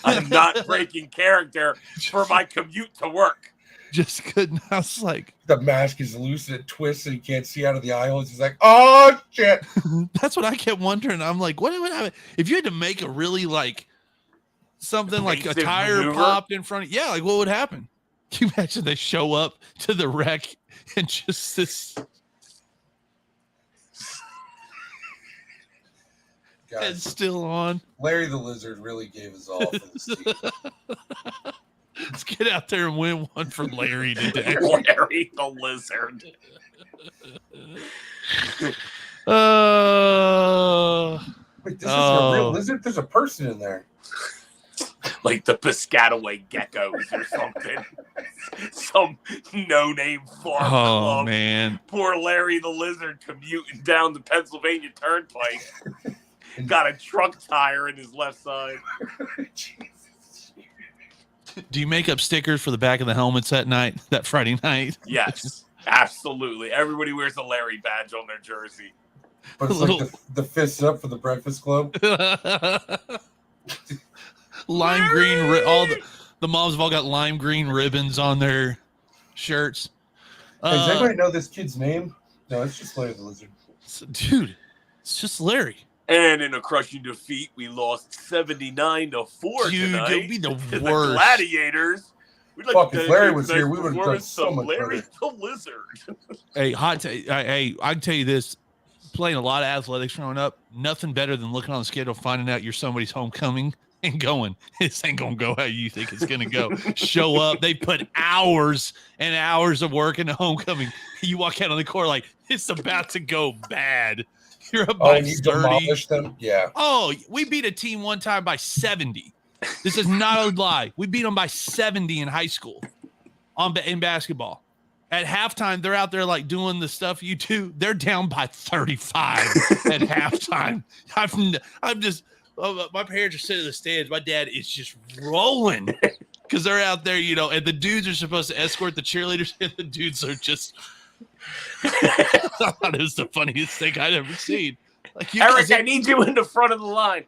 I'm not breaking character for my commute to work. Just couldn't. I was like, The mask is loose and it twists and you can't see out of the eye holes. He's like, oh shit. that's what I kept wondering. I'm like, what would happen if you had to make a really like something like a Evasive tire maneuver? popped in front of you? Yeah, like what would happen? Can you imagine they show up to the wreck and just this head Guys, still on? Larry the Lizard really gave us all for this team. Let's get out there and win one for Larry today. Larry the Lizard. Wait, this isn't a real lizard? There's a person in there. Like the Piscataway Geckos or something. Some no-name farm Oh club. man. Poor Larry the Lizard commuting down the Pennsylvania Turnpike. Got a truck tire in his left side. Do you make up stickers for the back of the helmets that Friday night? Yes, absolutely. Everybody wears a Larry badge on their jersey. But it's like the fists up for the Breakfast Club. Lime green, all the moms have all got lime green ribbons on their shirts. Does anybody know this kid's name? No, it's just Larry the Lizard. Dude, it's just Larry. And in a crushing defeat, we lost 79-4 Dude, tonight. you'd be the to the worst. Gladiators. We'd like Fuck, to if Larry dedicate was tonight's here, we would've done performance so to much Larry better. the Lizard. Hey, hey, I can tell you this. Playing a lot of athletics growing up, nothing better than looking on the schedule, finding out you're somebody's homecoming and going, this ain't going to go how you think it's going to go. Show up. They put hours and hours of work into homecoming. You walk out on the court like, it's about to go bad. You're up by and you 30. demolished them? Yeah. Oh, we beat a team one time by 70. This is not a lie. We beat them by 70 in high school in basketball. At halftime, they're out there like doing the stuff you do. They're down by 35 at halftime. I'm just, my parents are sitting in the stands. My dad is just rolling because they're out there, and the dudes are supposed to escort the cheerleaders, and the dudes are just. I thought it was the funniest thing I'd ever seen. Like, Eric, I need you in the front of the line.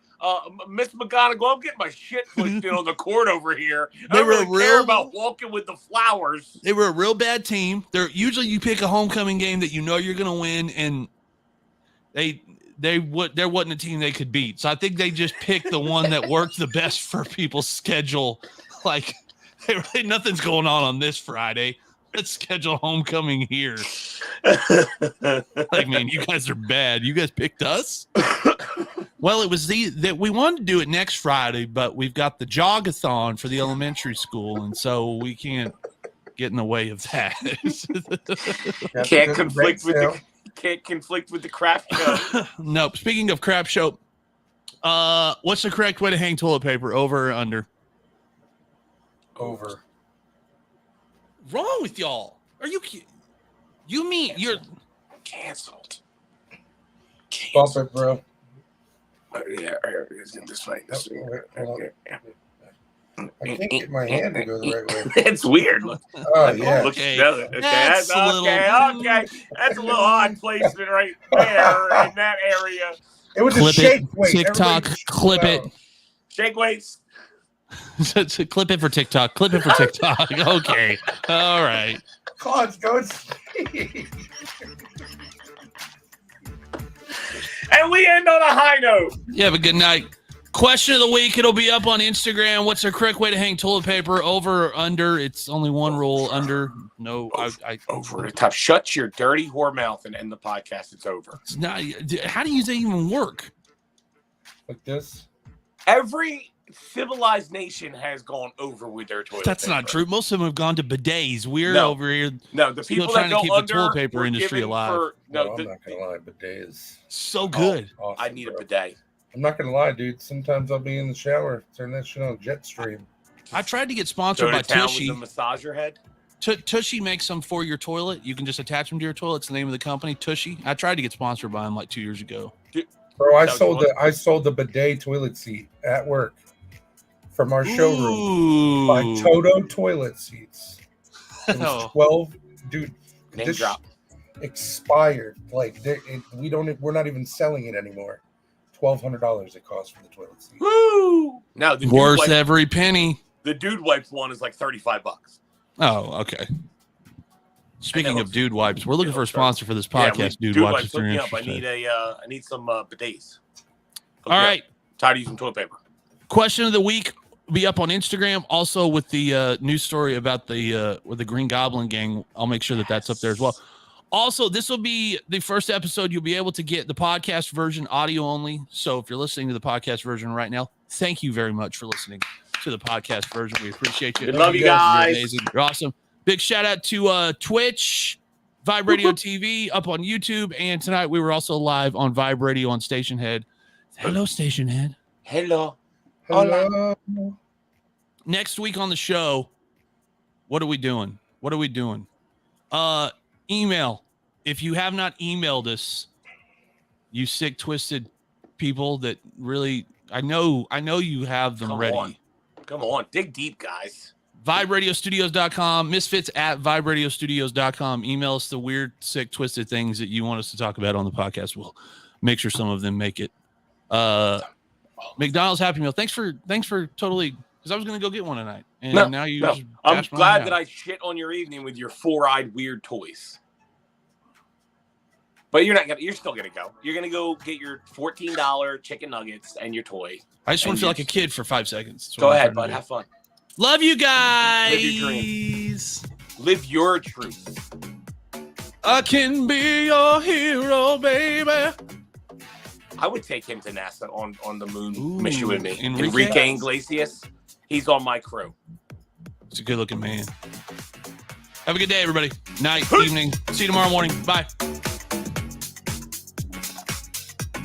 Miss McGonagall, I'm getting my shit pushed in on the court over here. I don't really care about walking with the flowers. They were a real bad team. They're usually you pick a homecoming game that you know you're going to win, and there wasn't a team they could beat. So I think they just picked the one that worked the best for people's schedule. Like, hey, nothing's going on this Friday. Let's schedule homecoming here. Like, man, you guys are bad. You guys picked us? Well, it was that we wanted to do it next Friday, but we've got the jogathon for the elementary school, and so we can't get in the way of that. Can't conflict with the crap show. Nope. Speaking of crap show, what's the correct way to hang toilet paper? Over or under? Over. Wrong with y'all? Are you? You mean you're canceled? Bump it, bro. Yeah, this way. I can't get my hand to go the right way. It's weird. Look. Oh yeah. Look together. Okay, That's a little- okay. That's a little odd placement right there in that area. It was Clip a shake weight. TikTok, Everybody clip it. Shake weights. So clip it for TikTok. Clip it for TikTok. Okay. All right. Claude's going speed. And we end on a high note. You have a good night. Question of the week. It'll be up on Instagram. What's the correct way to hang toilet paper? Over or under? It's only one rule. Under. No. Over the top. Shut your dirty whore mouth and end the podcast. It's over. It's not. How do you say even work? Like this. Every civilized nation has gone over with their toilet That's paper. not true. Most of them have gone to bidets. We're No. over here. No, the Still people trying that to go keep the under toilet paper were industry given alive. For, No, I'm not gonna lie, bidets. So good. Awesome, I need a bro. bidet. I'm not gonna lie, dude. Sometimes I'll be in the shower, turn that shit on jet stream. I tried to get sponsored Go by to town Tushy. with the massager head. Tushy makes them for your toilet. You can just attach them to your toilet. It's the name of the company, Tushy. I tried to get sponsored by them like 2 years ago. Bro, I No, sold the bidet toilet seat at work from our showroom by Ooh. Toto toilet seats. It was Oh. 12, dude. Name This drop. expired. Like we're not even selling it anymore. $1,200 it costs for the toilet seat. Woo! Now the Worth dude wipe, every penny. the dude wipes one is like $35. Oh, okay. Speaking of dude wipes, we're looking for a sponsor for this Yeah, podcast. dude Dude wipes. wipes. If you're Hook me up. I interested. need some bidets. Hook All me up. right. Tired of using toilet paper. Question of the week will be up on Instagram. Also with the news story about the with the Green Goblin gang. I'll make sure that that's up there as well. Also, this will be the first episode you'll be able to get the podcast version audio only. So if you're listening to the podcast version right now, thank you very much for listening to the podcast version. We appreciate you. We love you You're guys. amazing. You're awesome. Big shout out to Twitch, Vibe Radio TV up on YouTube. And tonight we were also live on Vibe Radio on Station Head. Hello, Station Head. Hello. Hello. Next week on the show, what are we doing? Email. If you have not emailed us, you sick, twisted people that really, I know you have them ready. Come on. Dig deep, guys. VibeRadioStudios.com, Misfits at VibeRadioStudios.com. Email us the weird, sick, twisted things that you want us to talk about on the podcast. We'll make sure some of them make it. McDonald's Happy Meal. Thanks for totally, because I was going to go get one tonight. And now you just I'm dashed mine glad out. that I shit on your evening with your four-eyed weird toys. But you're still gonna go. You're gonna go get your $14 chicken nuggets and your toy. I just want And to feel you like a kid for 5 seconds. That's Go what I'm ahead, trying bud. to do. Have fun. Love you guys. Live your dream. Live your truth. I can be your hero, baby. I would take him to NASA on the moon Ooh, mission with me. Enrique? Enrique Iglesias. He's on my crew. He's a good looking man. Have a good day, everybody. Night, evening. See you tomorrow morning. Bye.